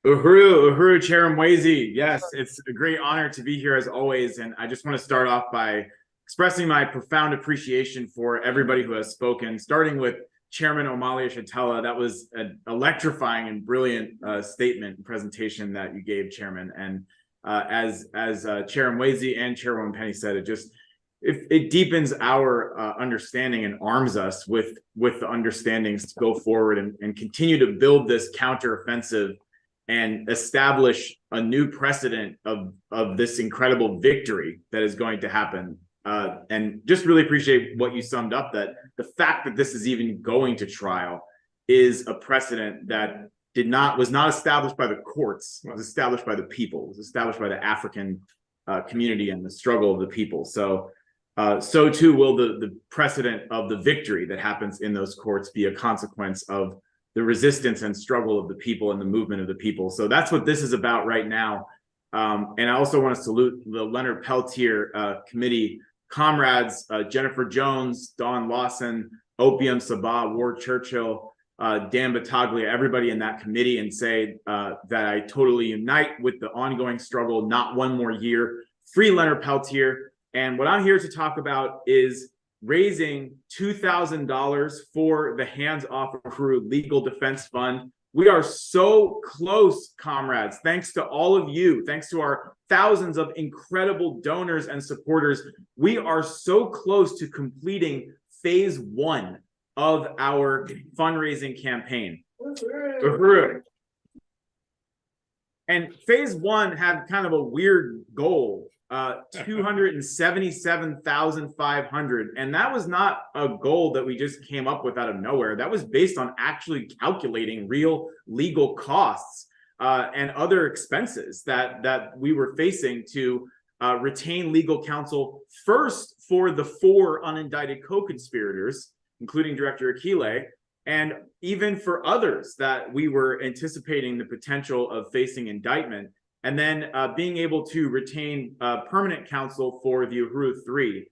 Uhuru, Chair Mwezi. Yes, it's a great honor to be here as always. And I just want to start off by expressing my profound appreciation for everybody who has spoken, starting with Chairman Omali Yeshitela. That was an electrifying and brilliant statement and presentation that you gave, Chairman. And as Chair Mwezi and Chairwoman Penny said, it deepens our understanding and arms us with the understandings to go forward and continue to build this counteroffensive and establish a new precedent of this incredible victory that is going to happen. And just really appreciate what you summed up, that the fact that this is even going to trial is a precedent that was not established by the courts. It was established by the people. It was established by the African community and the struggle of the people. So too will the precedent of the victory that happens in those courts be a consequence of the resistance and struggle of the people and the movement of the people. So that's what this is about right now. And I also want to salute the Leonard Peltier committee comrades, Jennifer Jones, Dawn Lawson, Opium Sabah, Ward Churchill, Dan Battaglia, everybody in that committee, and say that I totally unite with the ongoing struggle. Not one more year. Free Leonard Peltier. And what I'm here to talk about is raising $2,000 for the Hands Off Uhuru Legal Defense Fund. We are so close, comrades. Thanks to all of you. Thanks to our thousands of incredible donors and supporters. We are so close to completing phase 1 of our fundraising campaign. Uhuru. And phase 1 had kind of a weird goal. 277,500, and that was not a goal that we just came up with out of nowhere. That was based on actually calculating real legal costs and other expenses that we were facing to retain legal counsel, first for the 4 unindicted co-conspirators, including Director Akile, and even for others that we were anticipating the potential of facing indictment. And then being able to retain permanent counsel for the Uhuru 3,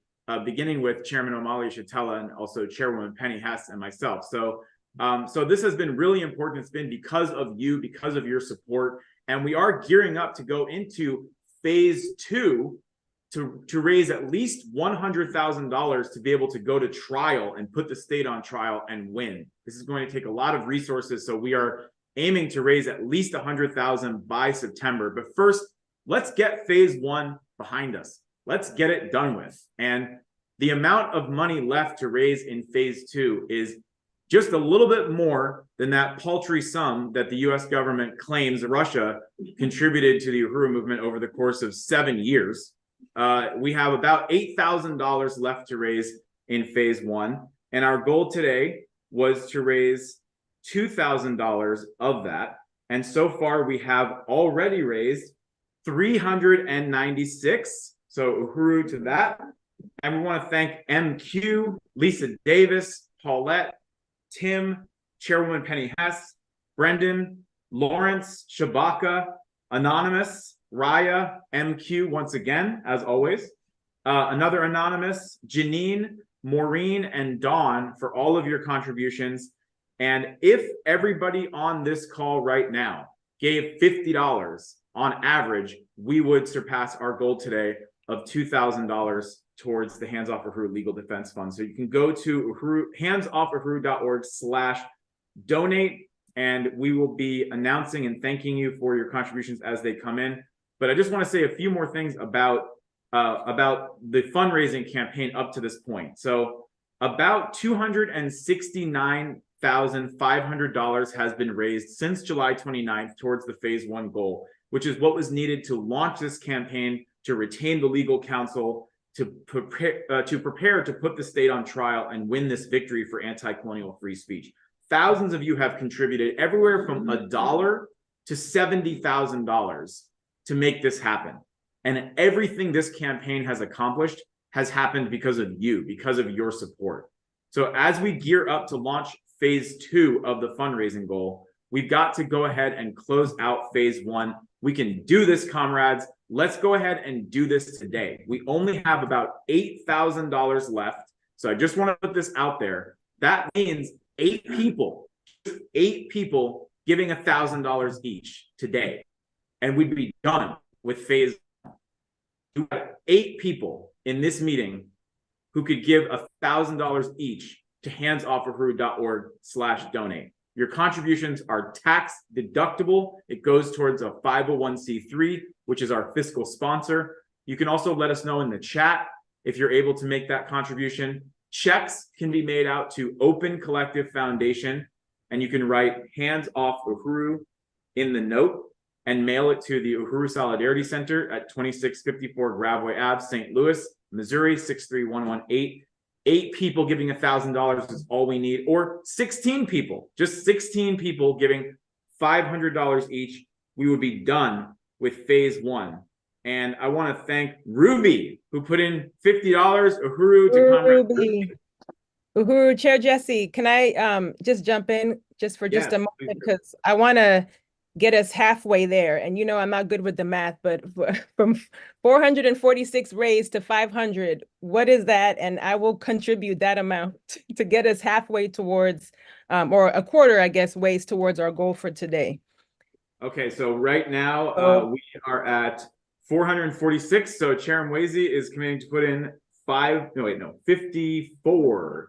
beginning with Chairman Omali Yeshitela and also Chairwoman Penny Hess and myself. So this has been really important. It's been because of you, because of your support. And we are gearing up to go into phase 2 to raise at least $100,000 to be able to go to trial and put the state on trial and win. This is going to take a lot of resources. So we are aiming to raise at least 100,000 by September. But first, let's get phase 1 behind us. Let's get it done with. And the amount of money left to raise in phase 2 is just a little bit more than that paltry sum that the US government claims Russia contributed to the Uhuru movement over the course of 7 years. We have about $8,000 left to raise in phase 1. And our goal today was to raise $2,000 of that. And so far we have already raised 396. So Uhuru to that. And we want to thank MQ, Lisa Davis, Paulette, Tim, Chairwoman Penny Hess, Brendan, Lawrence, Shabaka, Anonymous, Raya, MQ once again, as always. Another Anonymous, Janine, Maureen, and Dawn for all of your contributions. And if everybody on this call right now gave $50, on average, we would surpass our goal today of $2,000 towards the Hands Off Uhuru Legal Defense Fund. So you can go to handsoffuhuru.org/donate, and we will be announcing and thanking you for your contributions as they come in. But I just want to say a few more things about the fundraising campaign up to this point. So about $269,500 has been raised since July 29th towards the phase 1 goal, which is what was needed to launch this campaign, to retain the legal counsel, to prepare to put the state on trial and win this victory for anti-colonial free speech. Thousands of you have contributed everywhere from $1 to $70,000 to make this happen. And everything this campaign has accomplished has happened because of you, because of your support. So as we gear up to launch phase 2 of the fundraising goal, we've got to go ahead and close out phase 1. We can do this, comrades. Let's go ahead and do this today. We only have about $8,000 left. So I just want to put this out there. That means 8 people giving $1,000 each today. And we'd be done with phase 1. We have 8 people in this meeting who could give $1,000 each to handsoffahuru.org/donate. Your contributions are tax deductible. It goes towards a 501c3, which is our fiscal sponsor. You can also let us know in the chat if you're able to make that contribution. Checks can be made out to Open Collective Foundation, and you can write Hands Off Uhuru in the note and mail it to the Uhuru Solidarity Center at 2654 Graveway Ave, St. Louis, Missouri, 63118. 8 people giving $1,000 is all we need, or 16 people, just 16 people giving $500 each. We would be done with phase 1. And I want to thank Ruby, who put in $50. Uhuru to Comrade. Uhuru, Chair Jesse, can I just jump in just for just a moment, because I want to get us halfway there. And you know, I'm not good with the math, but from 446 raised to 500, what is that? And I will contribute that amount to get us halfway towards, or a quarter, I guess, ways towards our goal for today. Okay, so right now we are at 446. So Chair Mwezi is committing to put in $54.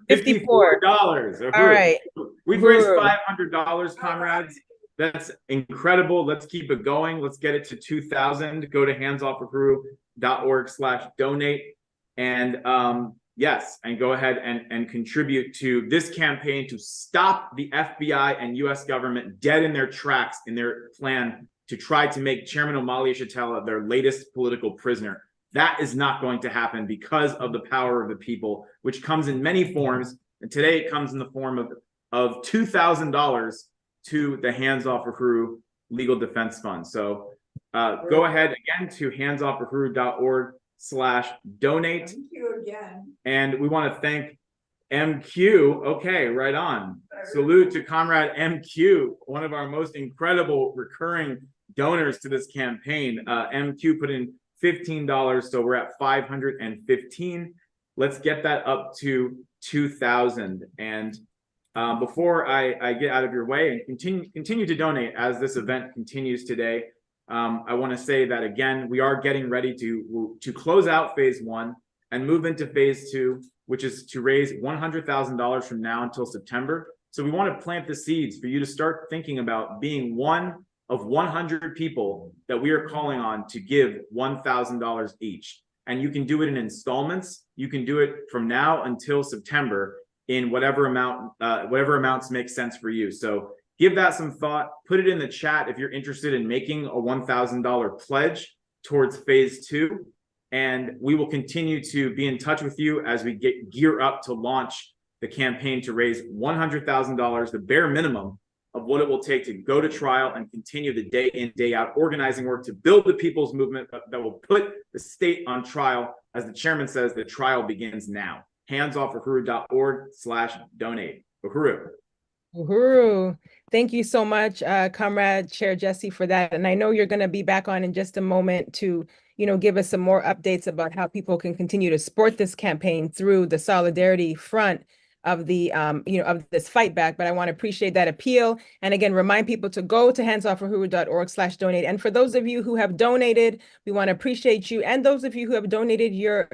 $54. All right. We've raised $500, comrades. That's incredible. Let's keep it going. Let's get it to 2,000. Go to handsoffahuru.org/donate. And yes, and go ahead and contribute to this campaign to stop the FBI and US government dead in their tracks in their plan to try to make Chairman Omali Yeshitela their latest political prisoner. That is not going to happen because of the power of the people, which comes in many forms. And today it comes in the form of $2,000 to the Hands Off Uhuru Legal Defense Fund. So go ahead again to handsoffahuru.org/donate. Thank you again. And we want to thank MQ. Okay, right on. Salute to Comrade MQ, one of our most incredible recurring donors to this campaign. MQ put in $15, so we're at 515. Let's get that up to 2,000. And before I get out of your way and continue to donate as this event continues today, I want to say that again, we are getting ready to close out phase 1 and move into phase 2, which is to raise $100,000 from now until September. So we want to plant the seeds for you to start thinking about being one of 100 people that we are calling on to give $1,000 each. And you can do it in installments. You can do it from now until September in whatever amounts make sense for you. So give that some thought, put it in the chat if you're interested in making a $1,000 pledge towards phase 2. And we will continue to be in touch with you as we gear up to launch the campaign to raise $100,000, the bare minimum of what it will take to go to trial and continue the day in, day out organizing work to build the people's movement that will put the state on trial. As the chairman says, the trial begins now. handsoffahuru.org/donate. Uhuru. Uhuru. Thank you so much, Comrade Chair Jesse, for that. And I know you're going to be back on in just a moment to, give us some more updates about how people can continue to support this campaign through the Solidarity Front. the of this fight back. But I want to appreciate that appeal, and again remind people to go to handsoffforhuru.org/donate. And for those of you who have donated, we want to appreciate you, and those of you who have donated your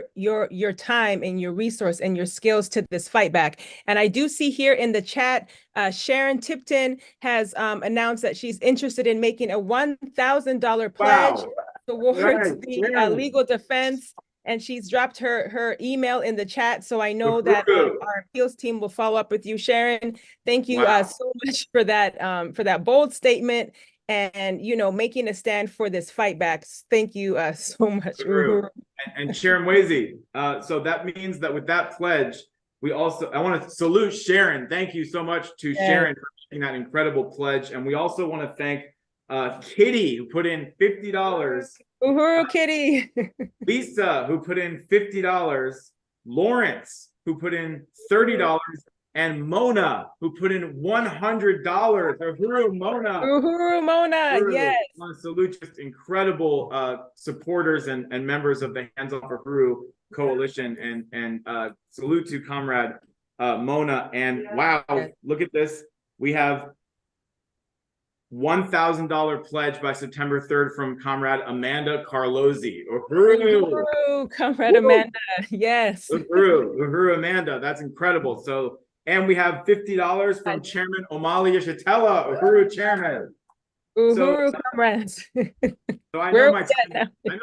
time and your resource and your skills to this fight back. And I do see here in the chat, Sharon Tipton has announced that she's interested in making a $1,000 pledge towards the legal defense. And she's dropped her email in the chat. So I know that our appeals team will follow up with you, Sharon. Thank you so much for that bold statement and, making a stand for this fight back. Thank you so much. And Sharon Wazy. So that means that with that pledge, I want to salute Sharon. Thank you so much to Sharon for making that incredible pledge. And we also want to thank Kitty, who put in $50. Uhuru Kitty. Lisa, who put in $50. Lawrence, who put in $30. And Mona, who put in $100. Uhuru Mona. Uhuru Mona, yes. I want to salute just incredible supporters and members of the Hands Off Uhuru Coalition, and salute to Comrade Mona. And wow, look at this. We have $1,000 pledge by September 3rd from Comrade Amanda Carlozzi. Uhuru, Comrade Amanda, yes. Uhuru Amanda, that's incredible. So, and we have $50 from Chairman Omali Yeshitela, Uhuru Chairman. Uhuru comrades. So I know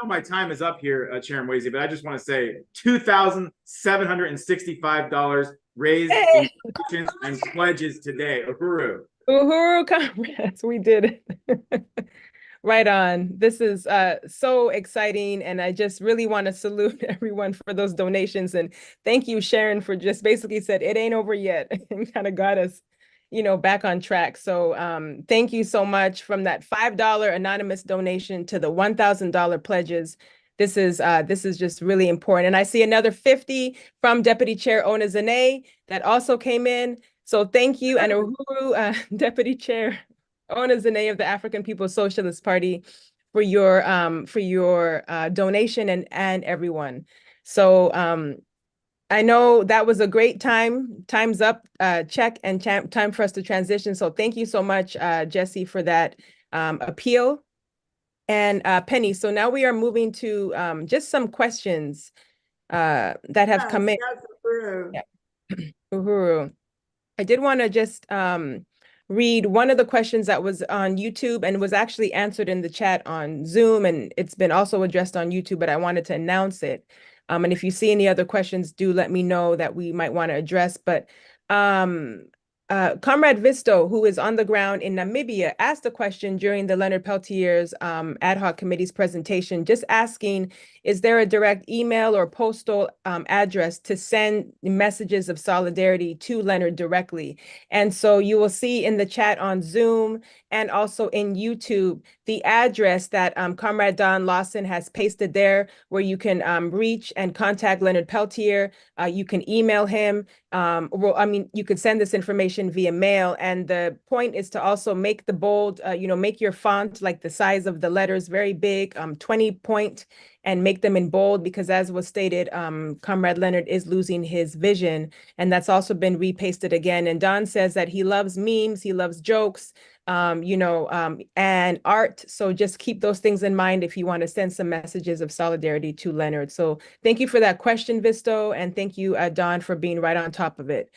my time is up here, Chairman Wazy, but I just want to say $2,765 raised in donations and pledges today. Uhuru. Uhuru comrades, we did it. Right on. This is so exciting, and I just really want to salute everyone for those donations. And thank you, Sharon, for just basically said it ain't over yet and kind of got us, back on track. So thank you so much. From that $5 anonymous donation to the $1,000 pledges. This is just really important. And I see another 50 from Deputy Chair Ona Zane that also came in. So thank you, and Uhuru, Deputy Chair Ona Zane of the African People's Socialist Party, for your donation and everyone. So I know that was a great time. Time's up, check, and time for us to transition. So thank you so much, Jesse, for that appeal. And Penny, so now we are moving to just some questions that have come in. Uhuru. Yeah. Uhuru. I did want to just read one of the questions that was on YouTube and was actually answered in the chat on Zoom, and it's been also addressed on YouTube, but I wanted to announce it. And if you see any other questions, do let me know that we might want to address. But Comrade Visto, who is on the ground in Namibia, asked a question during the Leonard Peltier's ad hoc committee's presentation, just asking, is there a direct email or postal address to send messages of solidarity to Leonard directly? And so you will see in the chat on Zoom and also in YouTube, the address that Comrade Don Lawson has pasted there, where you can reach and contact Leonard Peltier. You can email him. You could send this information via mail. And the point is to also make the bold, make your font like the size of the letters very big, 20 point, and make them in bold, because as was stated, Comrade Leonard is losing his vision. And that's also been repasted again. And Don says that he loves memes, he loves jokes, and art. So just keep those things in mind if you want to send some messages of solidarity to Leonard. So thank you for that question, Visto. And thank you, Don, for being right on top of it.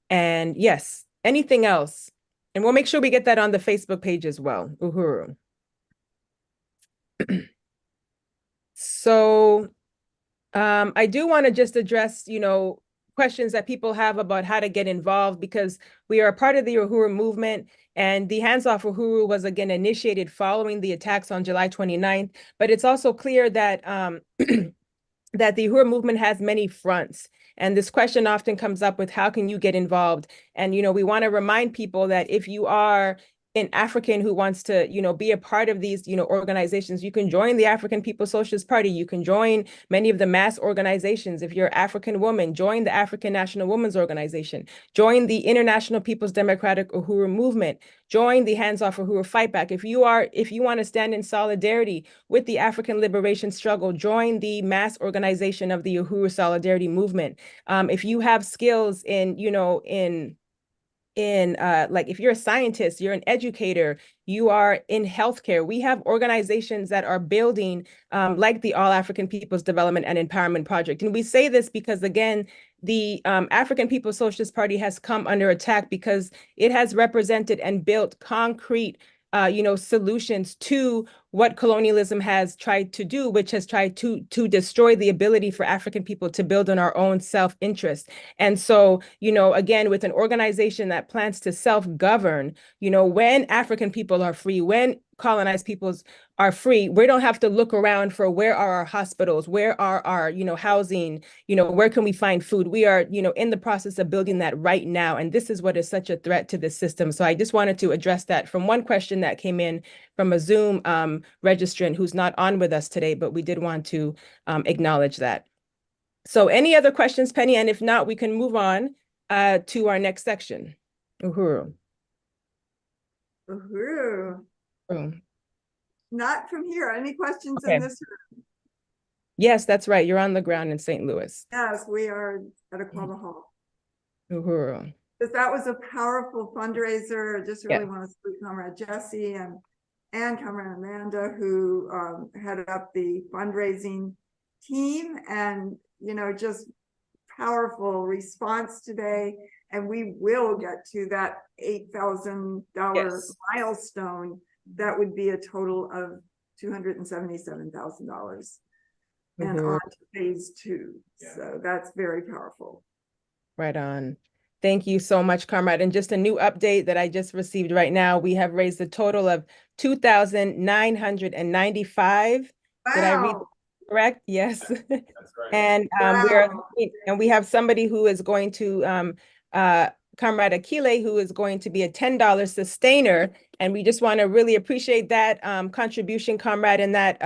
And yes, anything else? And we'll make sure we get that on the Facebook page as well, Uhuru. So I do want to just address, questions that people have about how to get involved, because we are a part of the Uhuru movement, and the Hands Off Uhuru was again initiated following the attacks on July 29th. But it's also clear that that the Uhuru movement has many fronts. And this question often comes up with, how can you get involved? And, we want to remind people that if you are an African who wants to, be a part of these, organizations, you can join the African People's Socialist Party. You can join many of the mass organizations. If you're an African woman, join the African National Women's Organization, join the International People's Democratic Uhuru Movement, join the Hands Off Uhuru Fightback. If you want to stand in solidarity with the African liberation struggle, join the mass organization of the Uhuru Solidarity Movement. If you have skills in, like if you're a scientist, you're an educator, you are in healthcare, we have organizations that are building like the All African People's Development and Empowerment Project. And we say this because, again, the African People's Socialist Party has come under attack because it has represented and built concrete solutions to what colonialism has tried to do, which has tried to destroy the ability for African people to build on our own self-interest. And so, again, with an organization that plans to self-govern, when African people are free, when colonized peoples are free, we don't have to look around for where are our hospitals, where are our, housing, where can we find food? We are, in the process of building that right now. And this is what is such a threat to the system. So I just wanted to address that from one question that came in from a Zoom registrant who's not on with us today, but we did want to acknowledge that. So any other questions, Penny? And if not, we can move on to our next section. Uhuru. Uhuru. Oh. Not from here. Any questions Okay. in this room? Yes, that's right. You're on the ground in St. Louis. Yes, we are at Aquaba Hall. Uhuru. Because that was a powerful fundraiser. I just really want to salute Comrade Jesse and Comrade Amanda, who headed up the fundraising team, and just powerful response today. And we will get to that $8,000 milestone. That would be a total of $277,000 and on to phase 2. So that's very powerful. Right on. Thank you so much, Comrade. And just a new update that I just received right now, we have raised a total of $2,995. Wow. Did I read correct? Yes. That's right. And we have somebody who is going to Comrade Akile, who is going to be a $10 sustainer. And we just want to really appreciate that contribution, Comrade, and that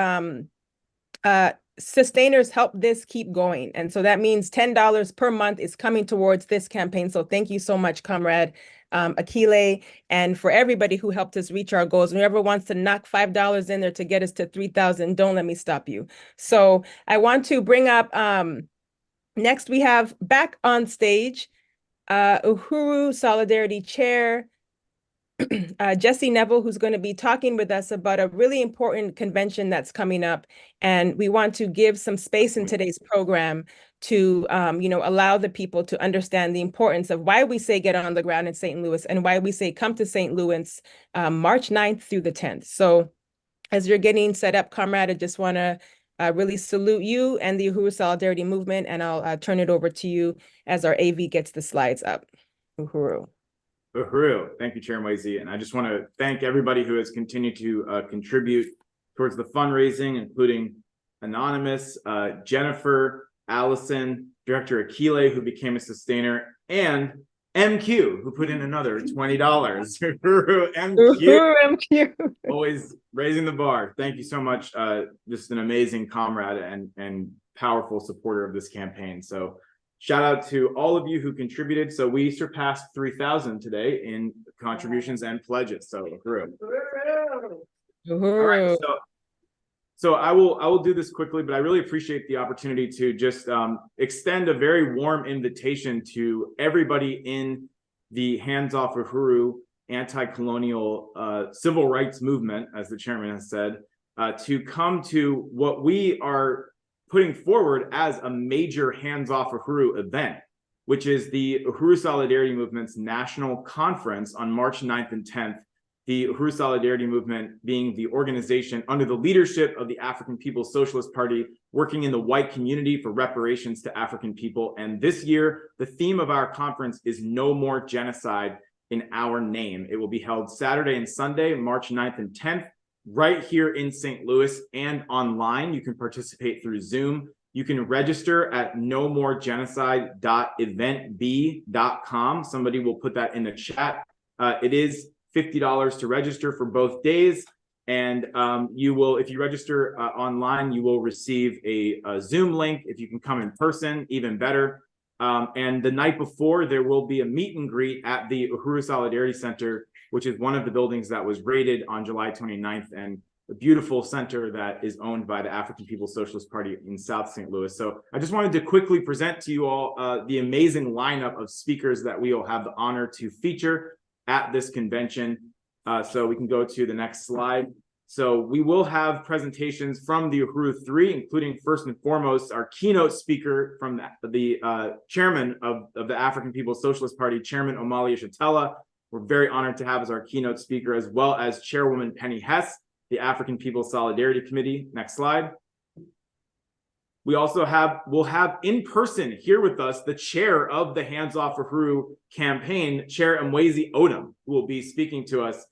sustainers help this keep going. And so that means $10 per month is coming towards this campaign. So thank you so much, Comrade Akile, and for everybody who helped us reach our goals. Whoever wants to knock $5 in there to get us to 3,000, don't let me stop you. So I want to bring up, next we have back on stage, Uhuru Solidarity Chair, Jesse Neville, who's going to be talking with us about a really important convention that's coming up. And we want to give some space in today's program to, allow the people to understand the importance of why we say get on the ground in St. Louis and why we say come to St. Louis March 9th through the 10th. So as you're getting set up, Comrade, I just want to really salute you and the Uhuru Solidarity Movement, and I'll turn it over to you as our AV gets the slides up. Uhuru. Uhuru. Thank you, Chair Mwezi. And I just want to thank everybody who has continued to contribute towards the fundraising, including Anonymous, Jennifer, Allison, Director Akile, who became a sustainer, and MQ, who put in another $20. Uhuru, MQ. Always raising the bar. Thank you so much. Just an amazing comrade and powerful supporter of this campaign. So shout out to all of you who contributed. So we surpassed 3,000 today in contributions and pledges. So Uhuru. All right, so I will do this quickly, but I really appreciate the opportunity to just extend a very warm invitation to everybody in the Hands Off Uhuru anti-colonial civil rights movement, as the chairman has said, to come to what we are putting forward as a major Hands Off Uhuru event, which is the Uhuru Solidarity Movement's national conference on March 9th and 10th. The Uhuru Solidarity Movement being the organization under the leadership of the African People's Socialist Party, working in the white community for reparations to African people. And this year, the theme of our conference is No More Genocide in Our Name. It will be held Saturday and Sunday, March 9th and 10th, right here in St. Louis and online. You can participate through Zoom. You can register at nomoregenocide.eventb.com. Somebody will put that in the chat. It is $50 to register for both days. And you will, if you register online, you will receive a Zoom link. If you can come in person, even better. And the night before, there will be a meet and greet at the Uhuru Solidarity Center, which is one of the buildings that was raided on July 29th, and a beautiful center that is owned by the African People's Socialist Party in South St. Louis. So I just wanted to quickly present to you all the amazing lineup of speakers that we will have the honor to feature at this convention. So we can go to the next slide. So we will have presentations from the Uhuru 3, including first and foremost our keynote speaker from the chairman of the African People's Socialist Party, Chairman Omali Yeshitela. We're very honored to have as our keynote speaker, as well as Chairwoman Penny Hess, the African People's Solidarity Committee. Next slide. We also will have in person here with us the chair of the Hands Off Uhuru campaign, Chair Mwezi Odom, who will be speaking to us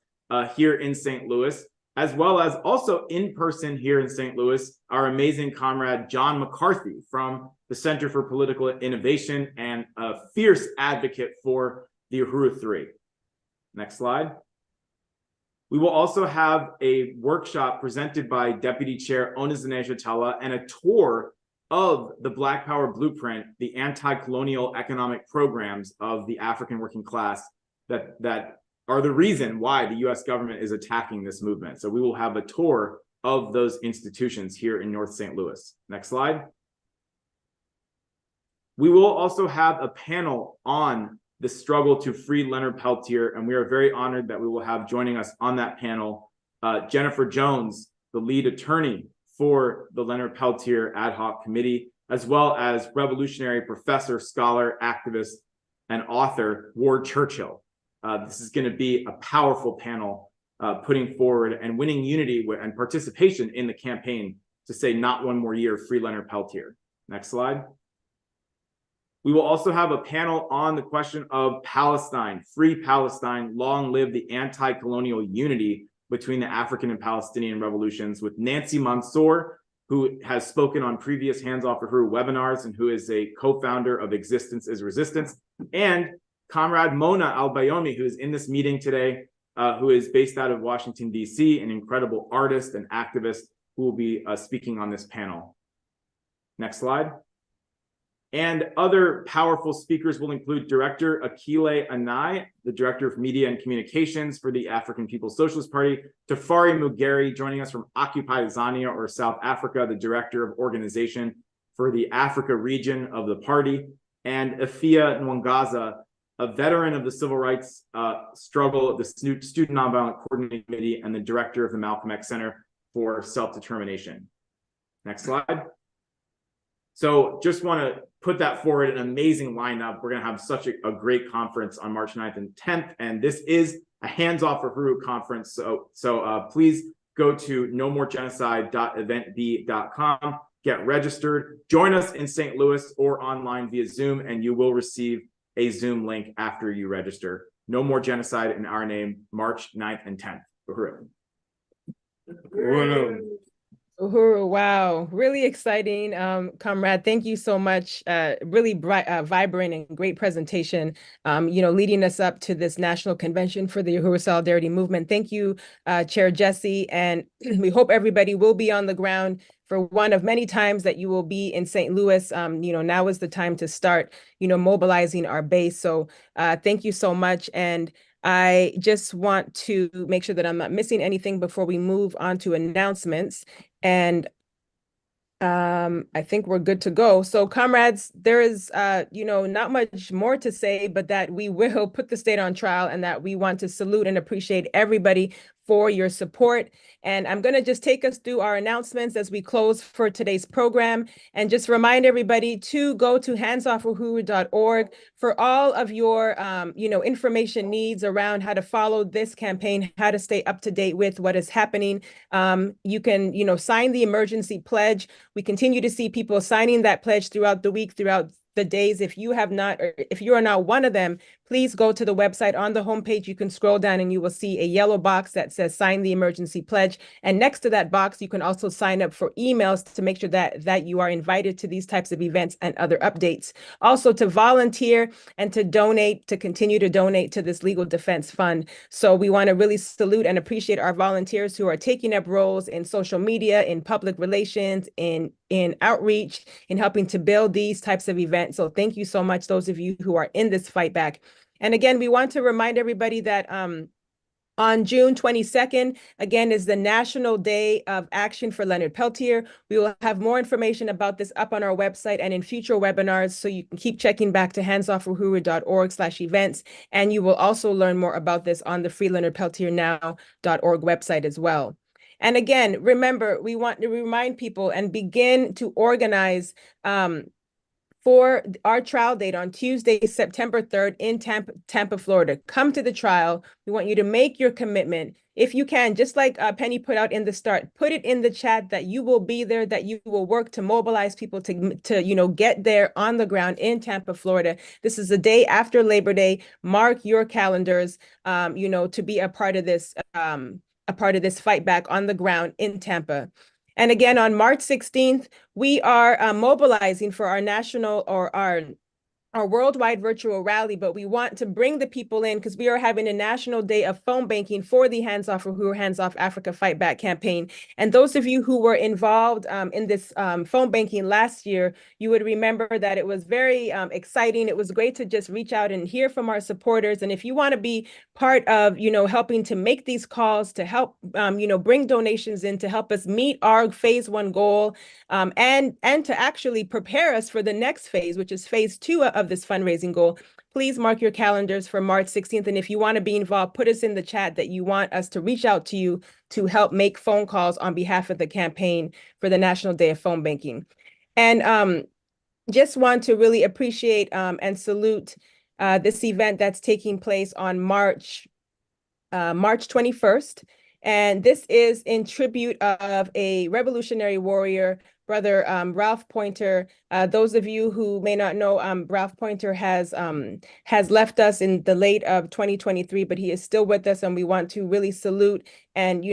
here in St. Louis, as well as also in person here in St. Louis, our amazing comrade John McCarthy from the Center for Political Innovation and a fierce advocate for the Uhuru 3. Next slide. We will also have a workshop presented by Deputy Chair Onizane Yeshitela and a tour of the Black Power Blueprint, the anti-colonial economic programs of the African working class that are the reason why the US government is attacking this movement. So we will have a tour of those institutions here in North St. Louis. Next slide. We will also have a panel on the struggle to free Leonard Peltier, and we are very honored that we will have joining us on that panel Jennifer Jones, the lead attorney for the Leonard Peltier Adhoc Committee, as well as revolutionary professor, scholar, activist, and author Ward Churchill. This is going to be a powerful panel putting forward and winning unity and participation in the campaign to say not one more year, free Leonard Peltier. Next slide. We will also have a panel on the question of Palestine, free Palestine, long live the anti-colonial unity between the African and Palestinian revolutions, with Nancy Mansour, who has spoken on previous Hands Off Uhuru webinars and who is a co-founder of Existence is Resistance, and Comrade Mona Al-Bayomi, who is in this meeting today, who is based out of Washington, D.C., an incredible artist and activist who will be speaking on this panel. Next slide. And other powerful speakers will include Director Akile Anai, the Director of Media and Communications for the African People's Socialist Party, Tafari Mugeri, joining us from Occupy Zania or South Africa, the Director of Organization for the Africa region of the party, and Afia Nwangaza, a veteran of the civil rights struggle, the Student Nonviolent Coordinating Committee, and the Director of the Malcolm X Center for Self-Determination. Next slide. So just want to put that forward, an amazing lineup. We're going to have such a great conference on March 9th and 10th, and this is a Hands Off Uhuru conference. So please go to nomoregenocide.eventb.com, get registered, join us in St. Louis or online via Zoom, and you will receive a Zoom link after you register. No More Genocide in our name, March 9th and 10th. Uhuru. Uhuru, wow, really exciting, comrade. Thank you so much. Really vibrant and great presentation, leading us up to this national convention for the Uhuru Solidarity Movement. Thank you, Chair Jesse, and we hope everybody will be on the ground for one of many times that you will be in St. Louis. Now is the time to start, mobilizing our base. So thank you so much. And I just want to make sure that I'm not missing anything before we move on to announcements. And I think we're good to go. So comrades, there is, not much more to say, but that we will put the state on trial and that we want to salute and appreciate everybody for your support. And I'm going to just take us through our announcements as we close for today's program, and just remind everybody to go to handsoffuhuru.org for all of your, information needs around how to follow this campaign, how to stay up to date with what is happening. You can, sign the emergency pledge. We continue to see people signing that pledge throughout the week, throughout the days. If you have not, or if you are not one of them, please go to the website. On the homepage, you can scroll down and you will see a yellow box that says sign the emergency pledge. And next to that box, you can also sign up for emails to make sure that you are invited to these types of events and other updates. Also to volunteer and to donate, to continue to donate to this legal defense fund. So we want to really salute and appreciate our volunteers who are taking up roles in social media, in public relations, in outreach, in helping to build these types of events. So thank you so much, those of you who are in this fight back. And again, we want to remind everybody that on June 22nd, again, is the National Day of Action for Leonard Peltier. We will have more information about this up on our website and in future webinars, so you can keep checking back to handsoffruhuru.org/events, and you will also learn more about this on the freeleonardpeltiernow.org website as well. And again, remember, we want to remind people and begin to organize for our trial date on Tuesday, September 3rd in Tampa, Florida. Come to the trial. We want you to make your commitment. If you can, just like Penny put out in the start, put it in the chat that you will be there, that you will work to mobilize people to get there on the ground in Tampa, Florida. This is the day after Labor Day. Mark your calendars, to be a part of this fight back on the ground in Tampa. And again, on March 16th, we are mobilizing for our national or our worldwide virtual rally, but we want to bring the people in because we are having a national day of phone banking for the Hands Off Uhuru, Hands Off Africa Fight Back campaign. And those of you who were involved in this phone banking last year, you would remember that it was very exciting. It was great to just reach out and hear from our supporters. And if you want to be part of, helping to make these calls, to help, bring donations in to help us meet our phase 1 goal, and to actually prepare us for the next phase, which is phase 2 of this fundraising goal, please mark your calendars for March 16th. And if you want to be involved, put us in the chat that you want us to reach out to you to help make phone calls on behalf of the campaign for the National Day of Phone Banking. And just want to really appreciate and salute this event that's taking place on March 21st. And this is in tribute of a revolutionary warrior, Brother Ralph Pointer. Those of you who may not know, Ralph Pointer has left us in the late of 2023, but he is still with us, and we want to really salute and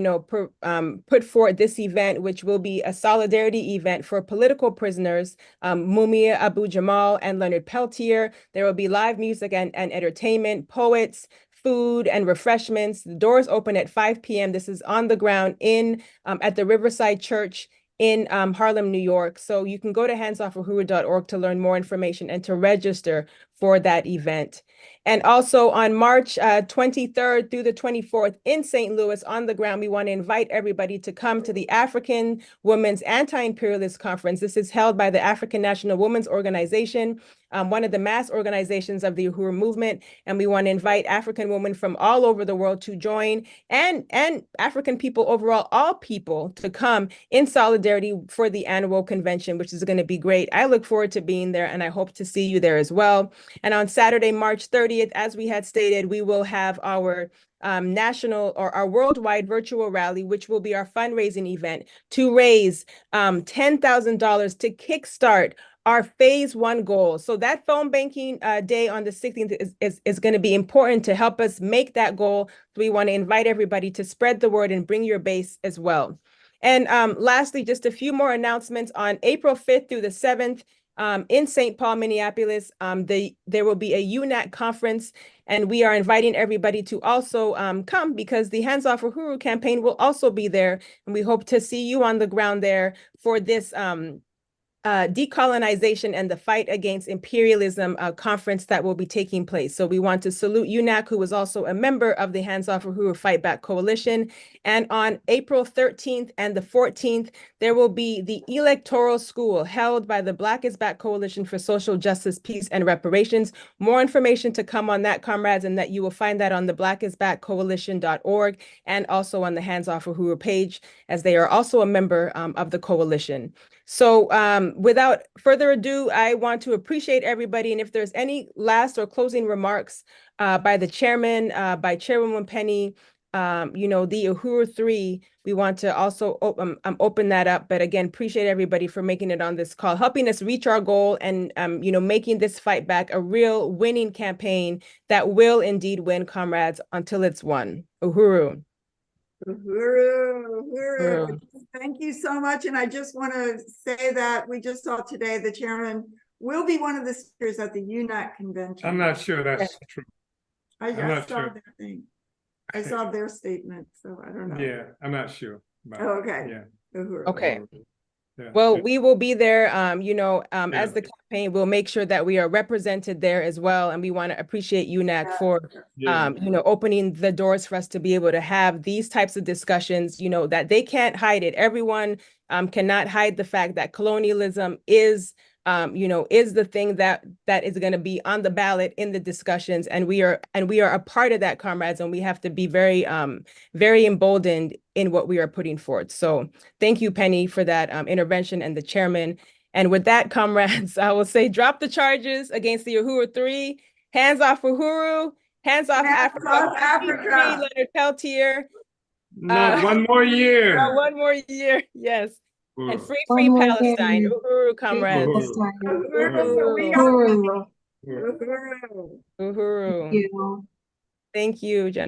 put forward this event, which will be a solidarity event for political prisoners, Mumia Abu Jamal and Leonard Peltier. There will be live music and entertainment, poets, food and refreshments. The doors open at 5 p.m. This is on the ground at the Riverside Church in Harlem, New York. So you can go to handsoffruhuru.org to learn more information and to register for that event. And also on March 23rd through the 24th in St. Louis on the ground, we want to invite everybody to come to the African Women's Anti-Imperialist Conference. This is held by the African National Women's Organization, one of the mass organizations of the Uhuru movement. And we want to invite African women from all over the world to join, and African people overall, all people, to come in solidarity for the annual convention, which is going to be great. I look forward to being there, and I hope to see you there as well. And on Saturday, March 30th, as we had stated, we will have our national or our worldwide virtual rally, which will be our fundraising event to raise $10,000 to kickstart our phase 1 goal. So that phone banking day on the 16th is going to be important to help us make that goal. So we want to invite everybody to spread the word and bring your base as well. And lastly, just a few more announcements. On April 5th through the 7th, in St. Paul, Minneapolis, there will be a UNAC conference, and we are inviting everybody to also come, because the Hands Off Uhuru campaign will also be there, and we hope to see you on the ground there for this decolonization and the fight against imperialism conference that will be taking place. So we want to salute UNAC, who was also a member of the Hands Off Uhuru Fight Back Coalition. And on April 13th and the 14th, there will be the electoral school held by the Black is Back Coalition for Social Justice, Peace, and Reparations. More information to come on that, comrades, and that you will find that on the blackisbackcoalition.org and also on the Hands Off Uhuru page, as they are also a member of the coalition. So without further ado, I want to appreciate everybody. And if there's any last or closing remarks by the chairman, by Chairwoman Penny, you know, the Uhuru 3, we want to also open that up. But again, appreciate everybody for making it on this call, helping us reach our goal, and you know, making this fight back a real winning campaign that will indeed win, comrades, until it's won. Uhuru. Uhuru. Thank you so much. And I just want to say that we just saw today the chairman will be one of the speakers at the UNAC convention. I'm not sure that's true. I just saw their thing. I saw their statement, so I don't know. Yeah, I'm not sure. Okay. Yeah. Uhuru. Okay. Yeah. Well, we will be there, you know, as the campaign, we'll make sure that we are represented there as well. And we want to appreciate UNAC for, you know, opening the doors for us to be able to have these types of discussions, you know, that they can't hide it. Everyone cannot hide the fact that colonialism is, you know, is the thing that is going to be on the ballot in the discussions. And we are a part of that, comrades, and we have to be very, very emboldened in what we are putting forth. So thank you, Penny, for that intervention, and the chairman. And with that, comrades, I will say, drop the charges against the Uhuru 3, hands off Uhuru, hands off Africa, Leonard Peltier. Not one more year. Not one more year, yes. And free Palestine. Uhuru, comrades. Uhuru. Uhuru. Thank you, Jen.